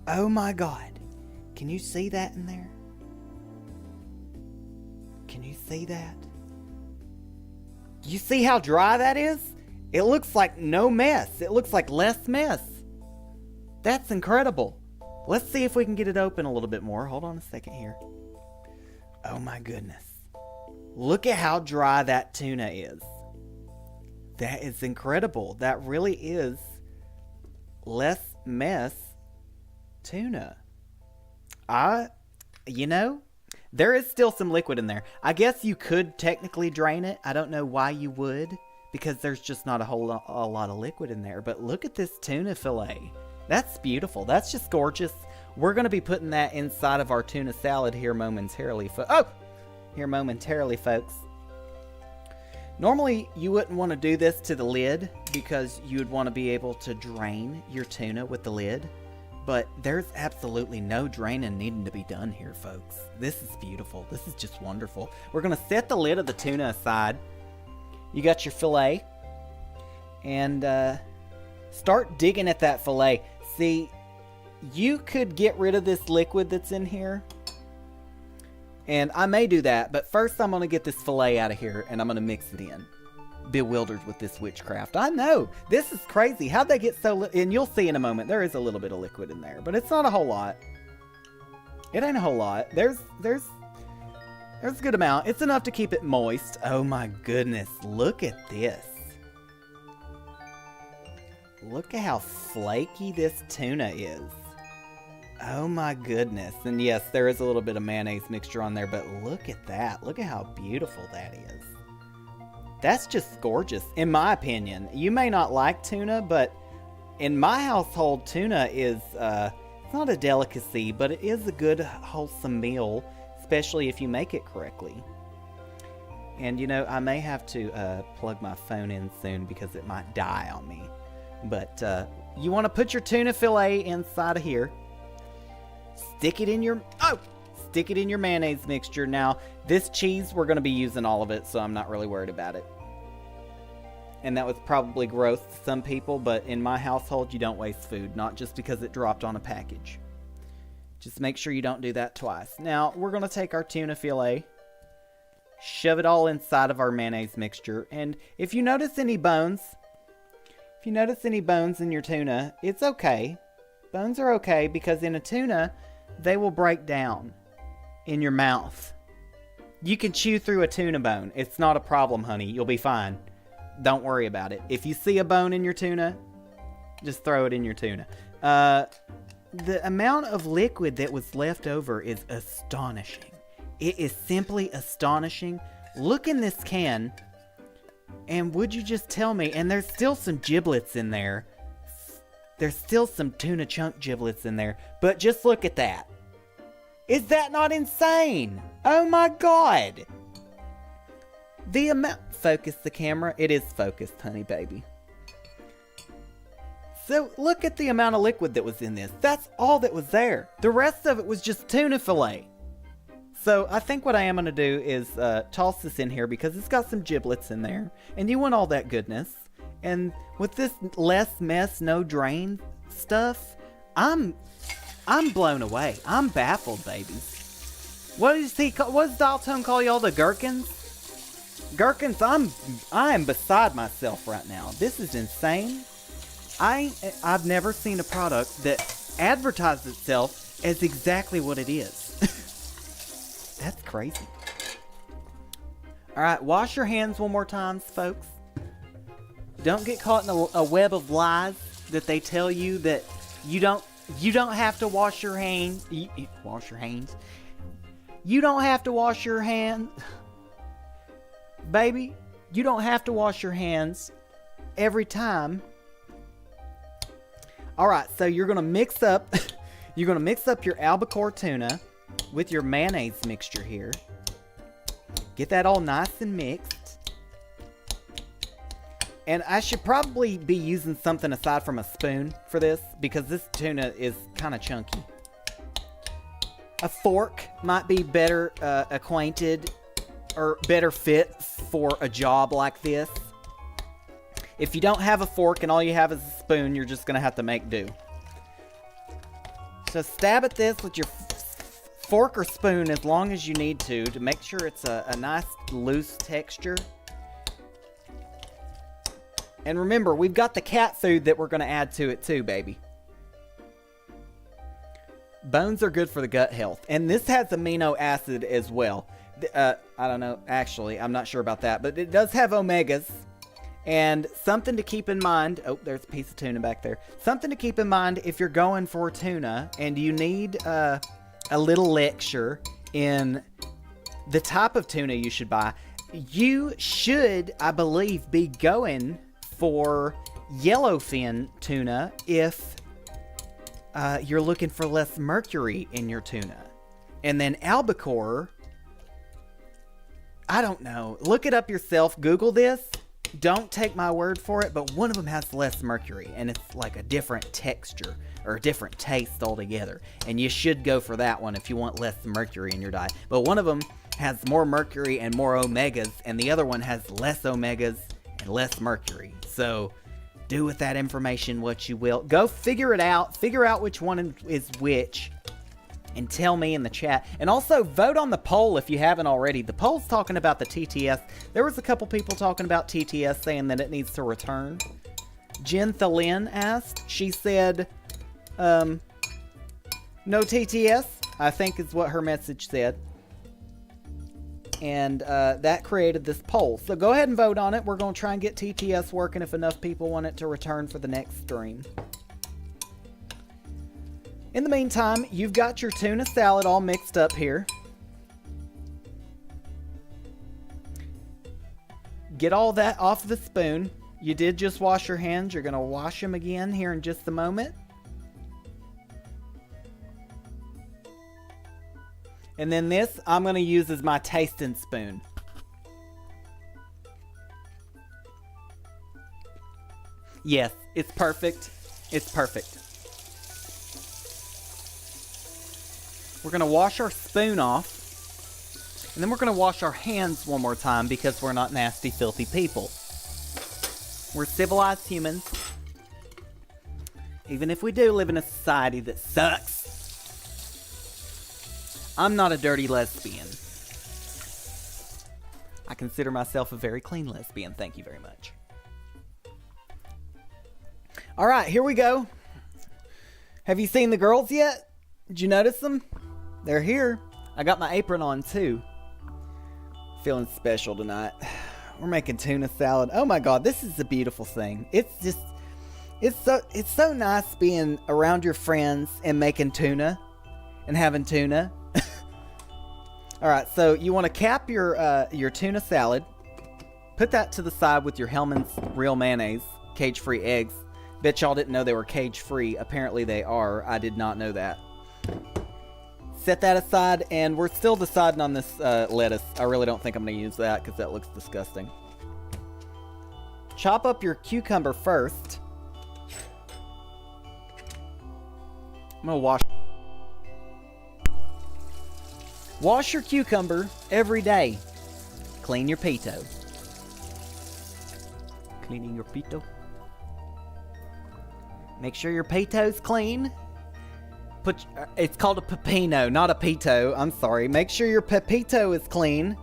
Oh my God. Can you see that in there? Can you see that? You see how dry that is? It looks like no mess. It looks like less mess. That's incredible. Let's see if we can get it open a little bit more. Hold on a second here. Oh my goodness. Look at how dry that tuna is. That is incredible. That really is less mess tuna. You know, there is still some liquid in there. I guess you could technically drain it. I don't know why you would, because there's just not a lot of liquid in there. But look at this tuna fillet. That's beautiful. That's just gorgeous. We're going to be putting that inside of our tuna salad here momentarily. Here momentarily, folks. Normally, you wouldn't want to do this to the lid, because you would want to be able to drain your tuna with the lid. But there's absolutely no draining needing to be done here, folks. This is beautiful. This is just wonderful. We're going to set the lid of the tuna aside. You got your fillet. And start digging at that fillet. See, you could get rid of this liquid that's in here. And I may do that, but first I'm going to get this fillet out of here and I'm going to mix it in. Bewildered with this witchcraft. I know. This is crazy. How'd they get so and you'll see in a moment. There is a little bit of liquid in there, but it's not a whole lot. It ain't a whole lot. There's a good amount. It's enough to keep it moist. Oh my goodness. Look at this. Look at how flaky this tuna is. Oh my goodness. And yes, there is a little bit of mayonnaise mixture on there, but look at that. Look at how beautiful that is. That's just gorgeous, in my opinion. You may not like tuna, but in my household, tuna is, it's not a delicacy, but it is a good, wholesome meal, especially if you make it correctly. And, you know, I may have to plug my phone in soon because it might die on me. But you want to put your tuna fillet inside of here. Stick it in your... stick it in your mayonnaise mixture. Now, this cheese, we're going to be using all of it, so I'm not really worried about it. And that was probably gross to some people, but in my household, you don't waste food, not just because it dropped on a package. Just make sure you don't do that twice. Now, we're going to take our tuna fillet, shove it all inside of our mayonnaise mixture, and if you notice any bones, in your tuna, it's okay. Bones are okay because in a tuna, they will break down in your mouth. You can chew through a tuna bone. It's not a problem, honey. You'll be fine. Don't worry about it. If you see a bone in your tuna, just throw it in your tuna. The amount of liquid that was left over is astonishing. It is simply astonishing. Look in this can, and would you just tell me, and there's still some giblets in there. There's still some tuna chunk giblets in there, but just look at that. Is that not insane? Oh my God. The amount... Focus the camera. It is focused, honey baby. So look at the amount of liquid that was in this. That's all that was there. The rest of it was just tuna fillet. So I think what I am going to do is toss this in here because it's got some giblets in there. And you want all that goodness. And with this less mess, no drain stuff, I'm blown away. I'm baffled, babies. What does Dalton call y'all, the gherkins? Gherkins, I am beside myself right now. This is insane. I've never seen a product that advertised itself as exactly what it is. That's crazy. All right, wash your hands one more time, folks. Don't get caught in a web of lies that they tell you that you don't have to wash your hands. Wash your hands. You don't have to wash your hands. Baby, you don't have to wash your hands every time. All right, so you're going to mix up your albacore tuna with your mayonnaise mixture here. Get that all nice and mixed. And I should probably be using something aside from a spoon for this because this tuna is kind of chunky. A fork might be better acquainted or better fit for a job like this. If you don't have a fork and all you have is a spoon, you're just going to have to make do. So stab at this with your fork or spoon as long as you need to make sure it's a nice loose texture. And remember, we've got the cat food that we're going to add to it too, baby. Bones are good for the gut health. And this has amino acid as well. I don't know. Actually, I'm not sure about that. But it does have omegas. And something to keep in mind. Oh, there's a piece of tuna back there. Something to keep in mind if you're going for tuna and you need a little lecture in the type of tuna you should buy. You should, I believe, be going for yellowfin tuna if you're looking for less mercury in your tuna. And then albacore, I don't know. Look it up yourself. Google this. Don't take my word for it, but one of them has less mercury, and it's like a different texture or a different taste altogether. And you should go for that one if you want less mercury in your diet. But one of them has more mercury and more omegas, and the other one has less omegas and less mercury. So do with that information what you will. Go figure it out. Figure out which one is which. And tell me in the chat. And also vote on the poll if you haven't already. The poll's talking about the TTS. There was a couple people talking about TTS saying that it needs to return. Jen Thalin asked. She said, no TTS, I think is what her message said. And that created this poll. So go ahead and vote on it. We're going to try and get TTS working if enough people want it to return for the next stream. In the meantime, you've got your tuna salad all mixed up here. Get all that off the spoon. You did just wash your hands. You're going to wash them again here in just a moment. And then this, I'm going to use as my tasting spoon. Yes, it's perfect. It's perfect. We're going to wash our spoon off. And then we're going to wash our hands one more time because we're not nasty, filthy people. We're civilized humans. Even if we do live in a society that sucks. I'm not a dirty lesbian. I consider myself a very clean lesbian. Thank you very much. All right, here we go. Have you seen the girls yet? Did you notice them? They're here. I got my apron on too. Feeling special tonight. We're making tuna salad. Oh my God, this is a beautiful thing. It's so nice being around your friends and making tuna and having tuna. All right, so you want to cap your tuna salad. Put that to the side with your Hellmann's Real Mayonnaise, cage-free eggs. Bet y'all didn't know they were cage-free. Apparently they are. I did not know that. Set that aside, and we're still deciding on this lettuce. I really don't think I'm going to use that because that looks disgusting. Chop up your cucumber first. I'm going to wash your cucumber every day. Clean your pito. Cleaning your pito. Make sure your pito's clean. It's called a pepino, not a pito. I'm sorry. Make sure your pepito is clean.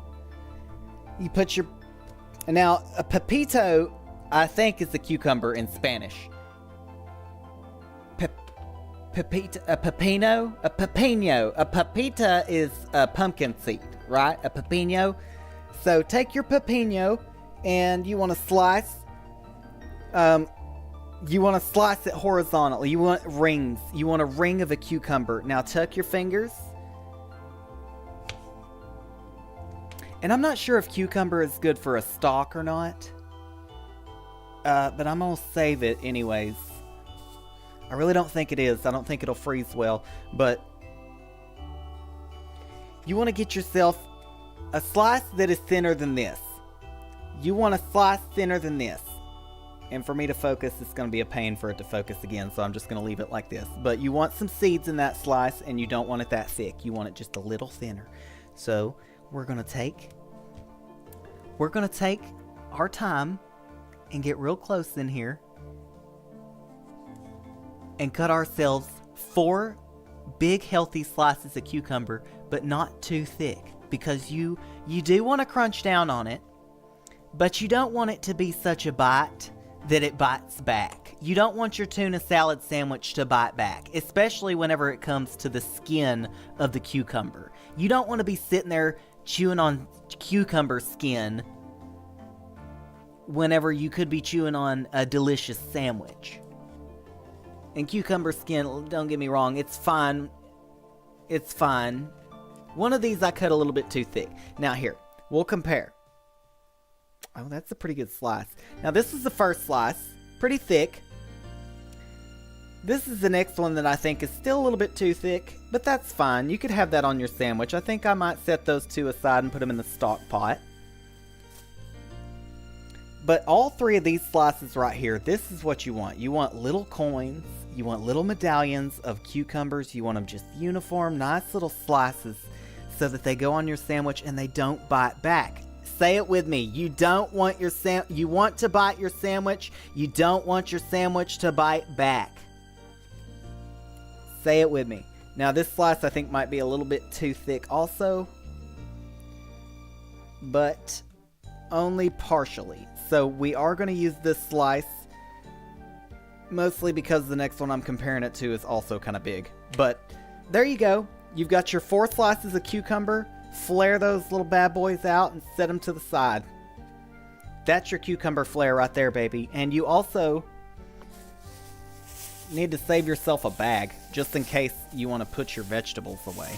You put your... Now, a pepito, I think, is a cucumber in Spanish. Pepito, a pepino? A pepino. A pepita is a pumpkin seed, right? A pepino. So take your pepino and you want to slice... You want to slice it horizontally. You want rings. You want a ring of a cucumber. Now tuck your fingers. And I'm not sure if cucumber is good for a stalk or not. But I'm going to save it anyways. I really don't think it is. I don't think it'll freeze well. But you want to get yourself a slice that is thinner than this. You want a slice thinner than this. And for me to focus, it's going to be a pain for it to focus again, so I'm just going to leave it like this. But you want some seeds in that slice, and you don't want it that thick. You want it just a little thinner. So we're going to take our time and get real close in here and cut ourselves 4 big, healthy slices of cucumber, but not too thick, because you do want to crunch down on it, but you don't want it to be such a bite that it bites back. You don't want your tuna salad sandwich to bite back, especially whenever it comes to the skin of the cucumber. You don't want to be sitting there chewing on cucumber skin whenever you could be chewing on a delicious sandwich. And cucumber skin, don't get me wrong, it's fine. It's fine. One of these I cut a little bit too thick. Now here, we'll compare. Oh, that's a pretty good slice. Now, this is the first slice. Pretty thick. This is the next one that I think is still a little bit too thick, but that's fine. You could have that on your sandwich. I think I might set those two aside and put them in the stock pot. But all 3 of these slices right here, this is what you want. You want little coins. You want little medallions of cucumbers. You want them just uniform, nice little slices so that they go on your sandwich and they don't bite back. Say it with me. You don't want your you want to bite your sandwich. You don't want your sandwich to bite back. Say it with me. Now this slice I think might be a little bit too thick also, but only partially. So we are going to use this slice mostly because the next one I'm comparing it to is also kind of big. But there you go. You've got your 4 slices of cucumber. Flare those little bad boys out and set them to the side. That's your cucumber flare right there, baby. And you also need to save yourself a bag just in case you want to put your vegetables away.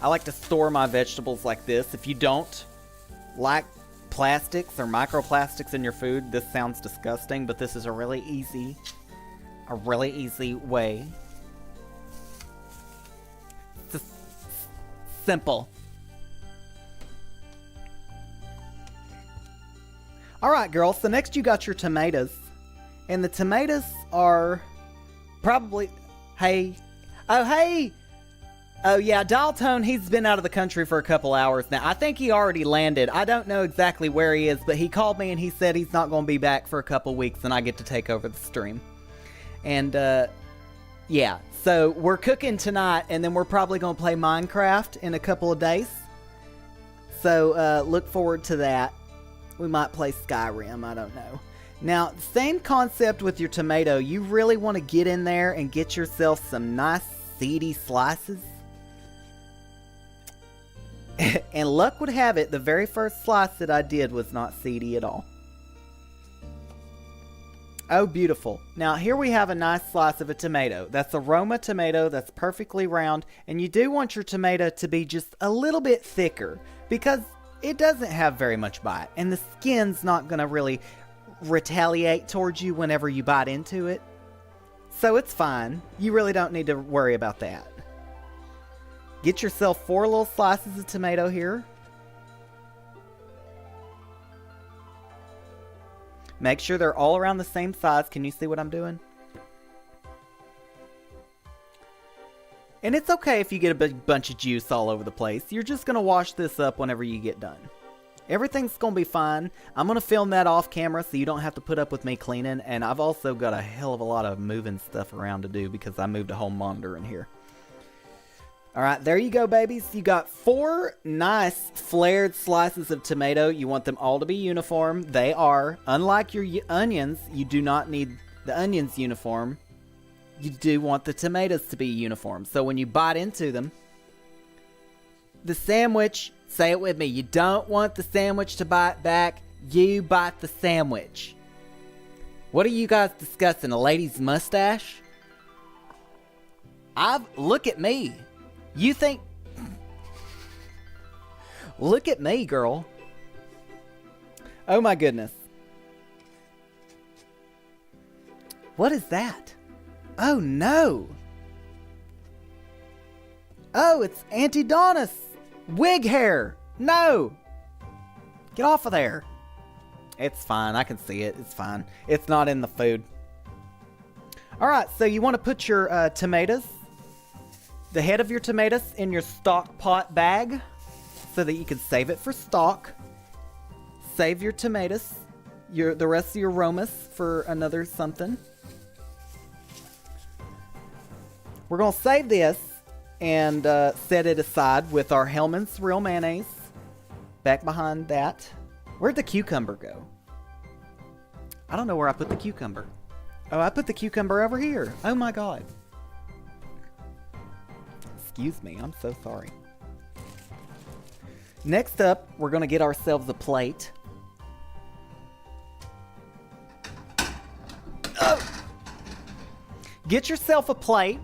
I like to store my vegetables like this. If you don't like plastics or microplastics in your food, this sounds disgusting, but this is a really easy way. Simple. Alright, girls, so next you got your tomatoes. And the tomatoes are probably... Hey! Oh, hey! Oh, yeah, Dial Tone, he's been out of the country for a couple hours now. I think he already landed. I don't know exactly where he is, but he called me and he said he's not going to be back for a couple weeks and I get to take over the stream. And, yeah, so we're cooking tonight and then we're probably going to play Minecraft in a couple of days. So, look forward to that. We might play Skyrim, I don't know. Now, same concept with your tomato. You really want to get in there and get yourself some nice seedy slices. And luck would have it, the very first slice that I did was not seedy at all. Oh, beautiful. Now, here we have a nice slice of a tomato. That's a Roma tomato that's perfectly round. And you do want your tomato to be just a little bit thicker because it doesn't have very much bite. And the skin's not going to really retaliate towards you whenever you bite into it. So it's fine. You really don't need to worry about that. Get yourself 4 little slices of tomato here. Make sure they're all around the same size. Can you see what I'm doing? And it's okay if you get a big bunch of juice all over the place. You're just going to wash this up whenever you get done. Everything's going to be fine. I'm going to film that off camera so you don't have to put up with me cleaning. And I've also got a hell of a lot of moving stuff around to do because I moved a whole monitor in here. Alright, there you go, babies. You got 4 nice flared slices of tomato. You want them all to be uniform. They are. Unlike your onions, you do not need the onions uniform. You do want the tomatoes to be uniform. So when you bite into them, the sandwich, say it with me, you don't want the sandwich to bite back. You bite the sandwich. What are you guys discussing? A lady's mustache? Look at me. You think... Look at me, girl. Oh my goodness. What is that? Oh no. Oh, it's Aunty Donnas. Wig hair. No. Get off of there. It's fine. I can see it. It's fine. It's not in the food. Alright, so you want to put your tomatoes, the head of your tomatoes, in your stock pot bag so that you can save it for stock. Save your tomatoes, the rest of your Romas for another something. We're going to save this and set it aside with our Hellmann's Real Mayonnaise back behind that. Where'd the cucumber go? I don't know where I put the cucumber. Oh, I put the cucumber over here. Oh my god. Excuse me, I'm so sorry. Next up, we're going to get ourselves a plate. Oh! Get yourself a plate.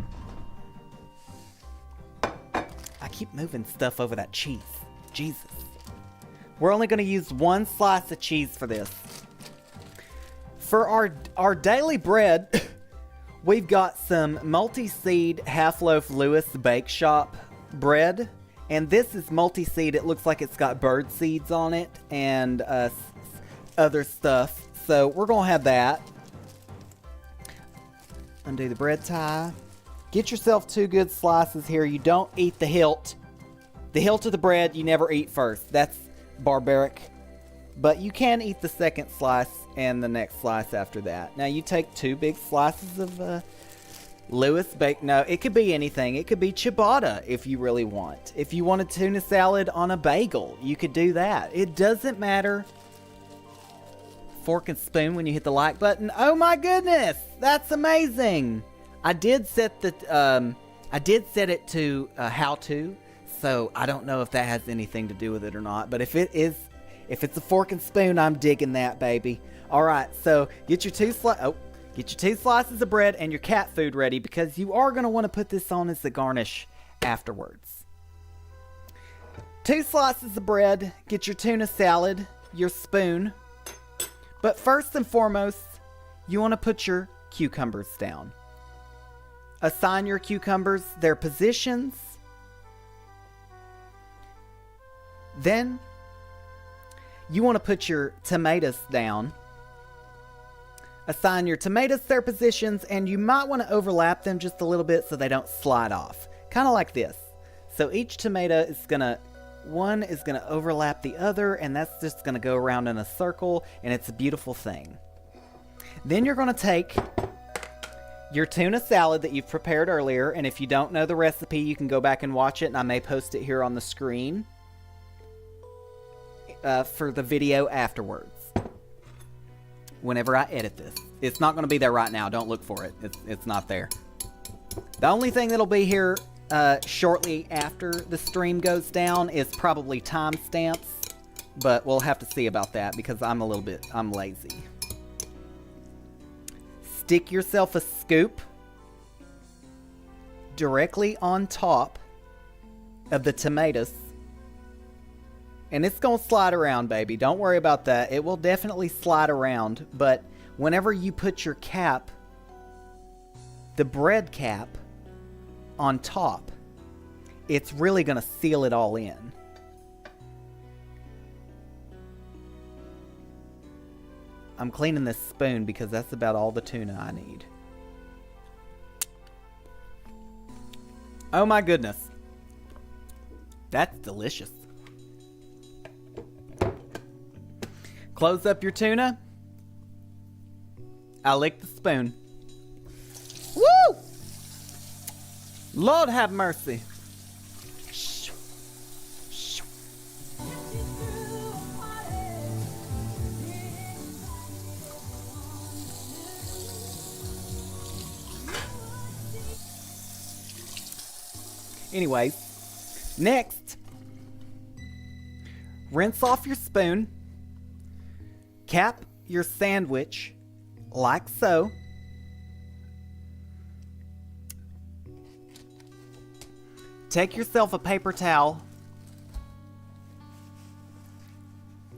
I keep moving stuff over that cheese. Jesus. We're only going to use 1 slice of cheese for this. For our daily bread, we've got some multi-seed half-loaf Lewis Bake Shop bread. And this is multi-seed. It looks like it's got bird seeds on it and other stuff. So we're going to have that. Undo the bread tie. Get yourself 2 good slices here. You don't eat the hilt. The hilt of the bread you never eat first. That's barbaric. But you can eat the second slice and the next slice after that. Now you take 2 big slices of Lewis Bake. No, it could be anything. It could be ciabatta if you really want. If you want a tuna salad on a bagel, you could do that. It doesn't matter. Fork and spoon when you hit the like button. Oh my goodness, that's amazing. I did set it to how to, so I don't know if that has anything to do with it or not. But if it's a fork and spoon, I'm digging that, baby. All right, so get your 2 slices of bread and your cat food ready because you are going to want to put this on as the garnish afterwards. 2 slices of bread, get your tuna salad, your spoon. But first and foremost, you want to put your cucumbers down. Assign your cucumbers their positions. Then you want to put your tomatoes down. Assign your tomatoes their positions, and you might want to overlap them just a little bit so they don't slide off. Kind of like this. So each tomato is gonna, one is gonna overlap the other, and that's just gonna go around in a circle, and it's a beautiful thing. Then you're gonna take your tuna salad that you've prepared earlier, and if you don't know the recipe, you can go back and watch it, and I may post it here on the screen for the video afterwards. Whenever I edit this. It's not going to be there right now. Don't look for it. It's not there. The only thing that'll be here shortly after the stream goes down is probably timestamps, but we'll have to see about that because I'm lazy. Stick yourself a scoop directly on top of the tomatoes. And it's going to slide around, baby. Don't worry about that. It will definitely slide around. But whenever you put your cap, the bread cap, on top, it's really going to seal it all in. I'm cleaning this spoon because that's about all the tuna I need. Oh my goodness. That's delicious. Close up your tuna. I lick the spoon. Woo! Lord have mercy. Anyways, next, rinse off your spoon. Cap your sandwich like so. Take yourself a paper towel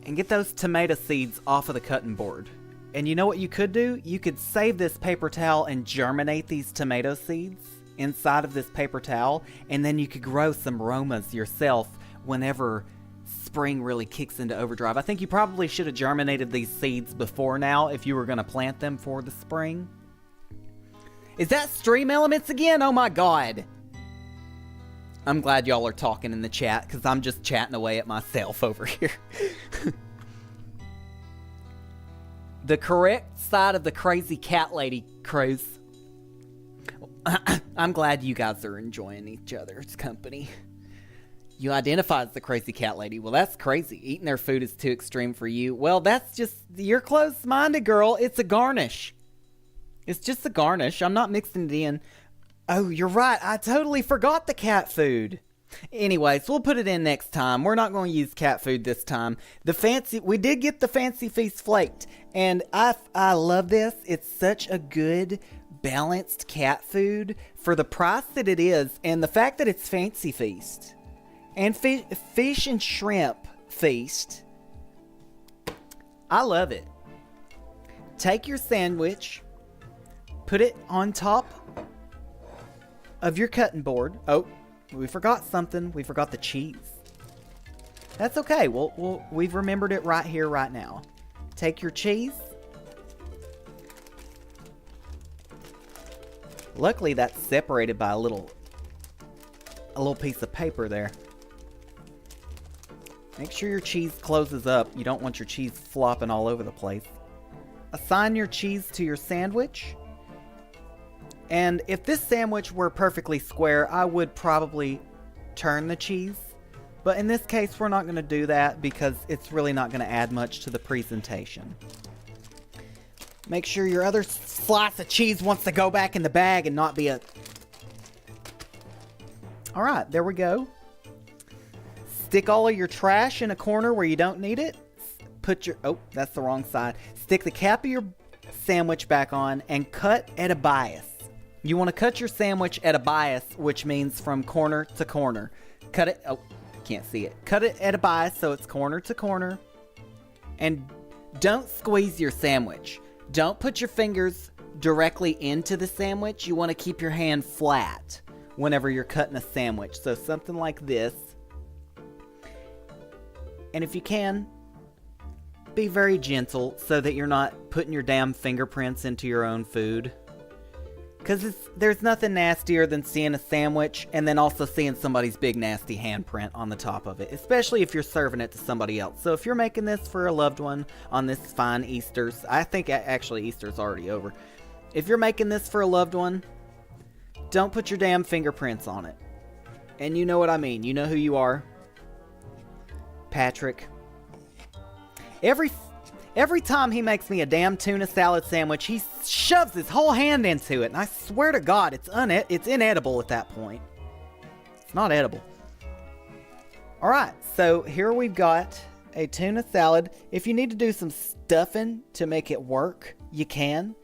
and get those tomato seeds off of the cutting board. And you know what you could do? You could save this paper towel and germinate these tomato seeds inside of this paper towel, and then you could grow some aromas yourself whenever spring really kicks into overdrive. I think you probably should have germinated these seeds before now if you were going to plant them for the spring. Is that Stream Elements again? Oh my god. I'm glad y'all are talking in the chat because I'm just chatting away at myself over here. The correct side of the crazy cat lady cruise. I'm glad you guys are enjoying each other's company. You identify as the crazy cat lady. Well, that's crazy. Eating their food is too extreme for you. Well, that's just, you're close-minded, girl. It's a garnish. It's just a garnish. I'm not mixing it in. Oh, you're right. I totally forgot the cat food. Anyways, we'll put it in next time. We're not going to use cat food this time. We did get the Fancy Feast flaked, and I love this. It's such a good, balanced cat food for the price that it is, and the fact that it's Fancy Feast. And fish and shrimp feast. I love it. Take your sandwich, put it on top of your cutting board. Oh, we forgot something. We forgot the cheese. That's okay. We've remembered it right here, right now. Take your cheese. Luckily, that's separated by a little piece of paper there. Make sure your cheese closes up. You don't want your cheese flopping all over the place. Assign your cheese to your sandwich. And if this sandwich were perfectly square, I would probably turn the cheese. But in this case, we're not going to do that because it's really not going to add much to the presentation. Make sure your other slice of cheese wants to go back in the bag and not be a... Alright, there we go. Stick all of your trash in a corner where you don't need it. Oh, that's the wrong side. Stick the cap of your sandwich back on and cut at a bias. You want to cut your sandwich at a bias, which means from corner to corner. Cut it, oh, can't see it. Cut it at a bias so it's corner to corner. And don't squeeze your sandwich. Don't put your fingers directly into the sandwich. You want to keep your hand flat whenever you're cutting a sandwich. So something like this. And if you can, be very gentle so that you're not putting your damn fingerprints into your own food. Because there's nothing nastier than seeing a sandwich and then also seeing somebody's big nasty handprint on the top of it, especially if you're serving it to somebody else. So if you're making this for a loved one on this fine Easter's, I think actually Easter's already over. If you're making this for a loved one, don't put your damn fingerprints on it. And you know what I mean. You know who you are. Patrick. Every time he makes me a damn tuna salad sandwich, he shoves his whole hand into it. And I swear to God, it's inedible at that point. It's not edible. Alright, so here we've got a tuna salad. If you need to do some stuffing to make it work, you can.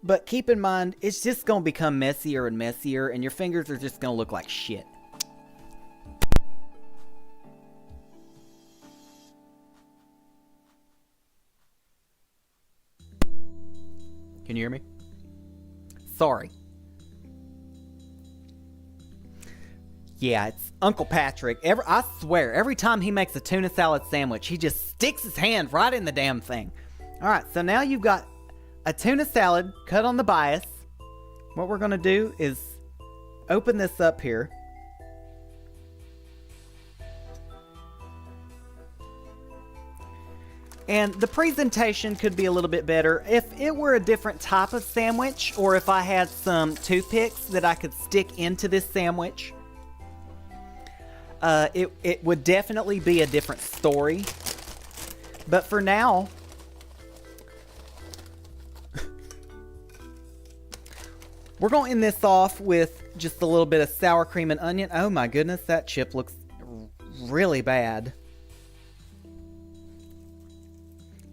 But keep in mind, it's just going to become messier and messier, and your fingers are just going to look like shit. Can you hear me? Sorry. Yeah, it's Uncle Patrick. I swear, every time he makes a tuna salad sandwich, he just sticks his hand right in the damn thing. Alright, so now you've got a tuna salad cut on the bias. What we're going to do is open this up here. And the presentation could be a little bit better if it were a different type of sandwich, or if I had some toothpicks that I could stick into this sandwich. It would definitely be a different story. But for now, we're going to end this off with just a little bit of sour cream and onion. Oh my goodness, that chip looks really bad.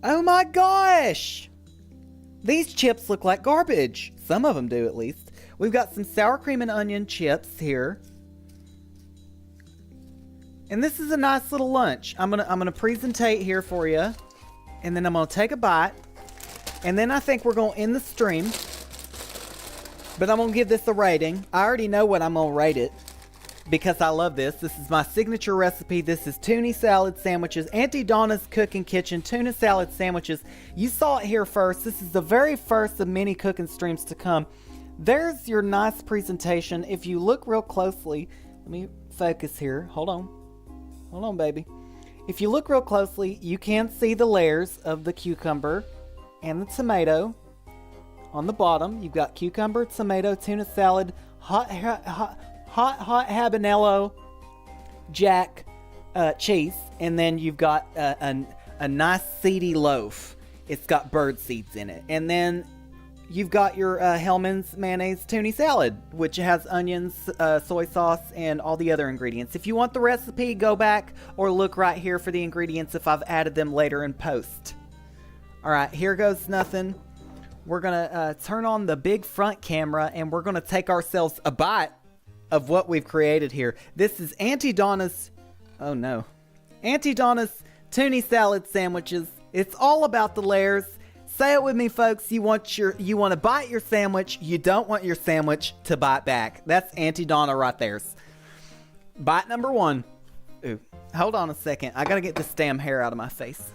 Oh my gosh! These chips look like garbage. Some of them do, at least. We've got some sour cream and onion chips here. And this is a nice little lunch. I'm gonna presentate here for you. And then I'm gonna take a bite. And then I think we're gonna end the stream. But I'm gonna give this a rating. I already know what I'm gonna rate it, because I love this. This is my signature recipe. This is tuna salad sandwiches. Aunty Donna's Cooking Kitchen tuna salad sandwiches. You saw it here first. This is the very first of many cooking streams to come. There's your nice presentation. If you look real closely, let me focus here. Hold on. Hold on, baby. If you look real closely, you can see the layers of the cucumber and the tomato. On the bottom, you've got cucumber, tomato, tuna salad, hot habanero jack cheese, and then you've got a nice seedy loaf. It's got bird seeds in it. And then you've got your Hellmann's mayonnaise tuna salad, which has onions, soy sauce, and all the other ingredients. If you want the recipe, go back or look right here for the ingredients if I've added them later in post. Alright, here goes nothing. We're gonna turn on the big front camera, and we're gonna take ourselves a bite of what we've created here. This is Aunty Donna's, oh no, Aunty Donna's tuna salad sandwiches. It's all about the layers. Say it with me, folks. You want to bite your sandwich. You don't want your sandwich to bite back. That's Aunty Donna right there. Bite number one. Ooh, hold on a second. I gotta get this damn hair out of my face.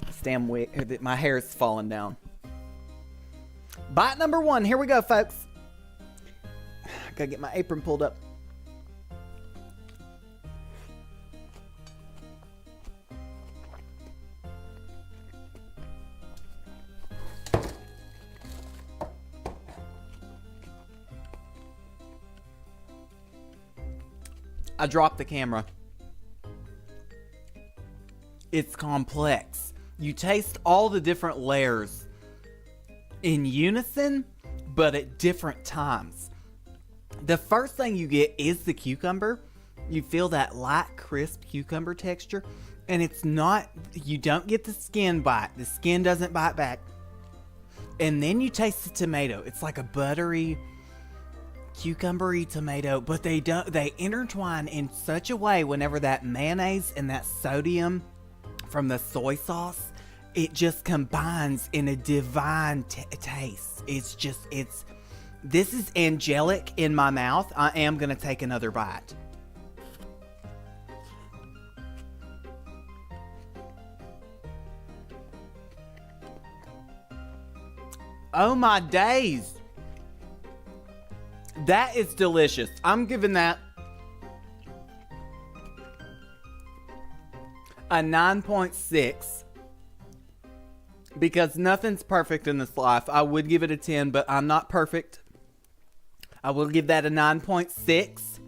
This damn wig, my hair is falling down. Bite number one. Here we go, folks. I gotta get my apron pulled up. I dropped the camera. It's complex. You taste all the different layers in unison, but at different times. The first thing you get is the cucumber. You feel that light, crisp cucumber texture, and it's not, you don't get the skin bite. The skin doesn't bite back. And then you taste the tomato. It's like a buttery, cucumbery tomato, but they intertwine in such a way whenever that mayonnaise and that sodium from the soy sauce, it just combines in a divine taste. This is angelic in my mouth. I am gonna take another bite. Oh my days. That is delicious. I'm giving that a 9.6 because nothing's perfect in this life. I would give it a 10, but I'm not perfect. I will give that a 9.6.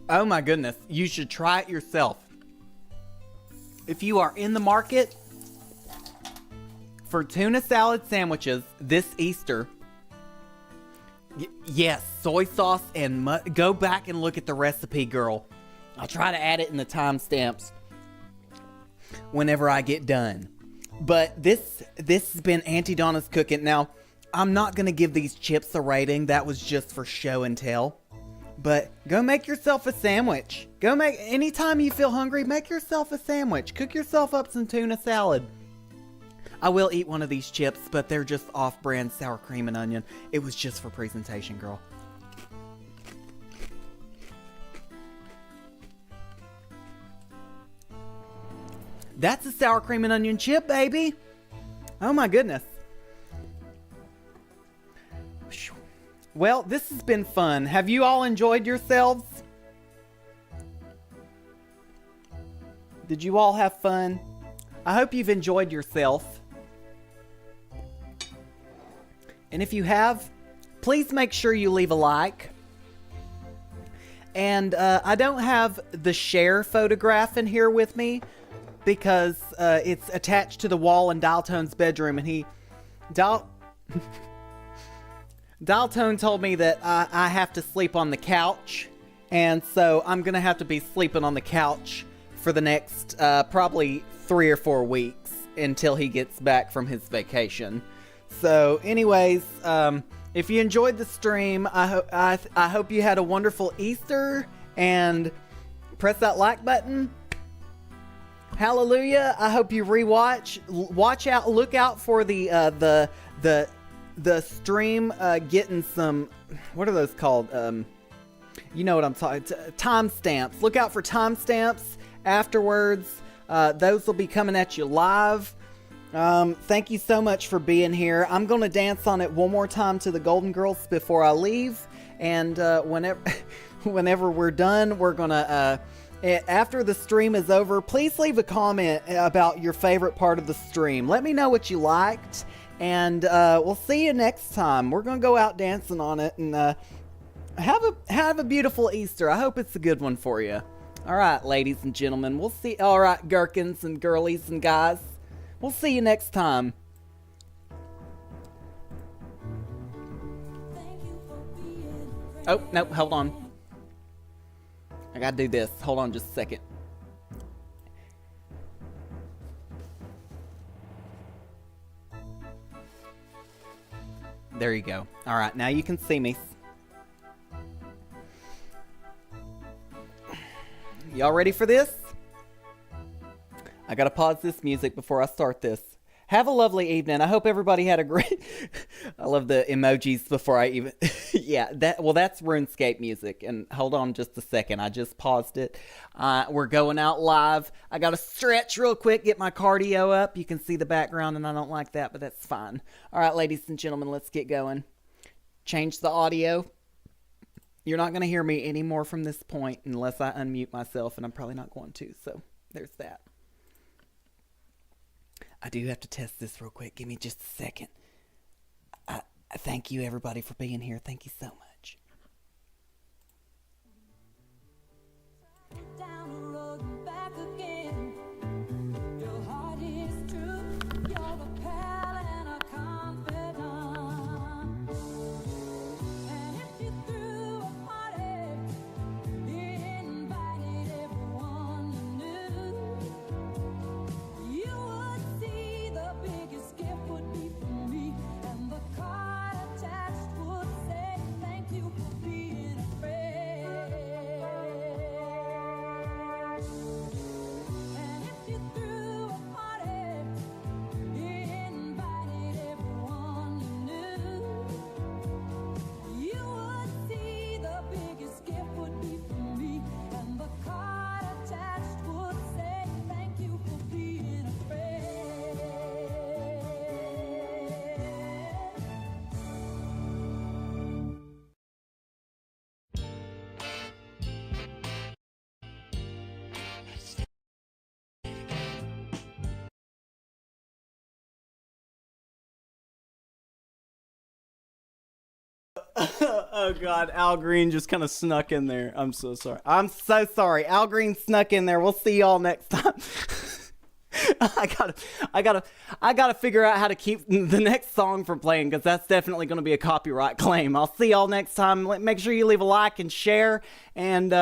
Oh my goodness, you should try it yourself. If you are in the market for tuna salad sandwiches this Easter, yes, soy sauce and go back and look at the recipe, girl. I'll try to add it in the timestamps whenever I get done. But this has been Aunty Donna's Cooking. Now, I'm not going to give these chips a rating. That was just for show and tell. But go make yourself a sandwich. Anytime you feel hungry, make yourself a sandwich. Cook yourself up some tuna salad. I will eat one of these chips, but they're just off-brand sour cream and onion. It was just for presentation, girl. That's a sour cream and onion chip, baby. Oh my goodness. Well, this has been fun. Have you all enjoyed yourselves? Did you all have fun? I hope you've enjoyed yourself. And if you have, please make sure you leave a like. And I don't have the share photograph in here with me because it's attached to the wall in Dialtone's bedroom, and Dialtone told me that I have to sleep on the couch, and so I'm going to have to be sleeping on the couch for the next probably 3 or 4 weeks until he gets back from his vacation. So anyways, if you enjoyed the stream, I hope you had a wonderful Easter, and press that like button. Hallelujah. I hope you rewatch. Look out for the stream getting some, what are those called? You know what I'm talking, timestamps. Look out for timestamps afterwards. Those will be coming at you live. Thank you so much for being here. I'm going to dance on it one more time to the Golden Girls before I leave. And whenever we're done, we're going to, after the stream is over, please leave a comment about your favorite part of the stream. Let me know what you liked. And we'll see you next time. We're going to go out dancing on it. And have a beautiful Easter. I hope it's a good one for you. All right, ladies and gentlemen. We'll see. All right, gherkins and girlies and guys. We'll see you next time. Oh, no, hold on. I gotta do this. Hold on just a second. There you go. All right, now you can see me. Y'all ready for this? I gotta pause this music before I start this. Have a lovely evening. I hope everybody had a great... I love the emojis before I even... yeah, that's RuneScape music. And hold on just a second. I just paused it. We're going out live. I gotta stretch real quick, get my cardio up. You can see the background, and I don't like that, but that's fine. All right, ladies and gentlemen, let's get going. Change the audio. You're not gonna hear me anymore from this point unless I unmute myself, and I'm probably not going to. So there's that. I do have to test this real quick. Give me just a second. I thank you, everybody, for being here. Thank you so much. Down the road and back again. Your heart is true. You're a pal and a confidant. And if you threw a party, you invited everyone you knew. You would see the biggest gift would be from me, and the card attached would say thank Oh, God. Al Green just kind of snuck in there. I'm so sorry. I'm so sorry. Al Green snuck in there. We'll see y'all next time. I gotta figure out how to keep the next song from playing, because that's definitely going to be a copyright claim. I'll see y'all next time. Make sure you leave a like and share. And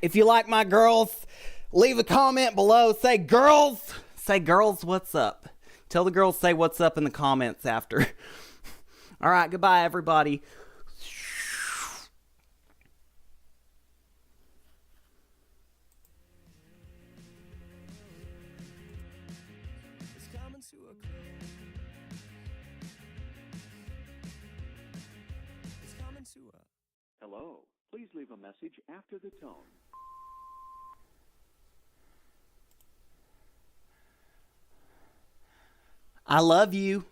if you like my girls, leave a comment below. Say girls, what's up? Tell the girls say what's up in the comments after. All right, goodbye, everybody. Hello. Please leave a message after the tone. I love you.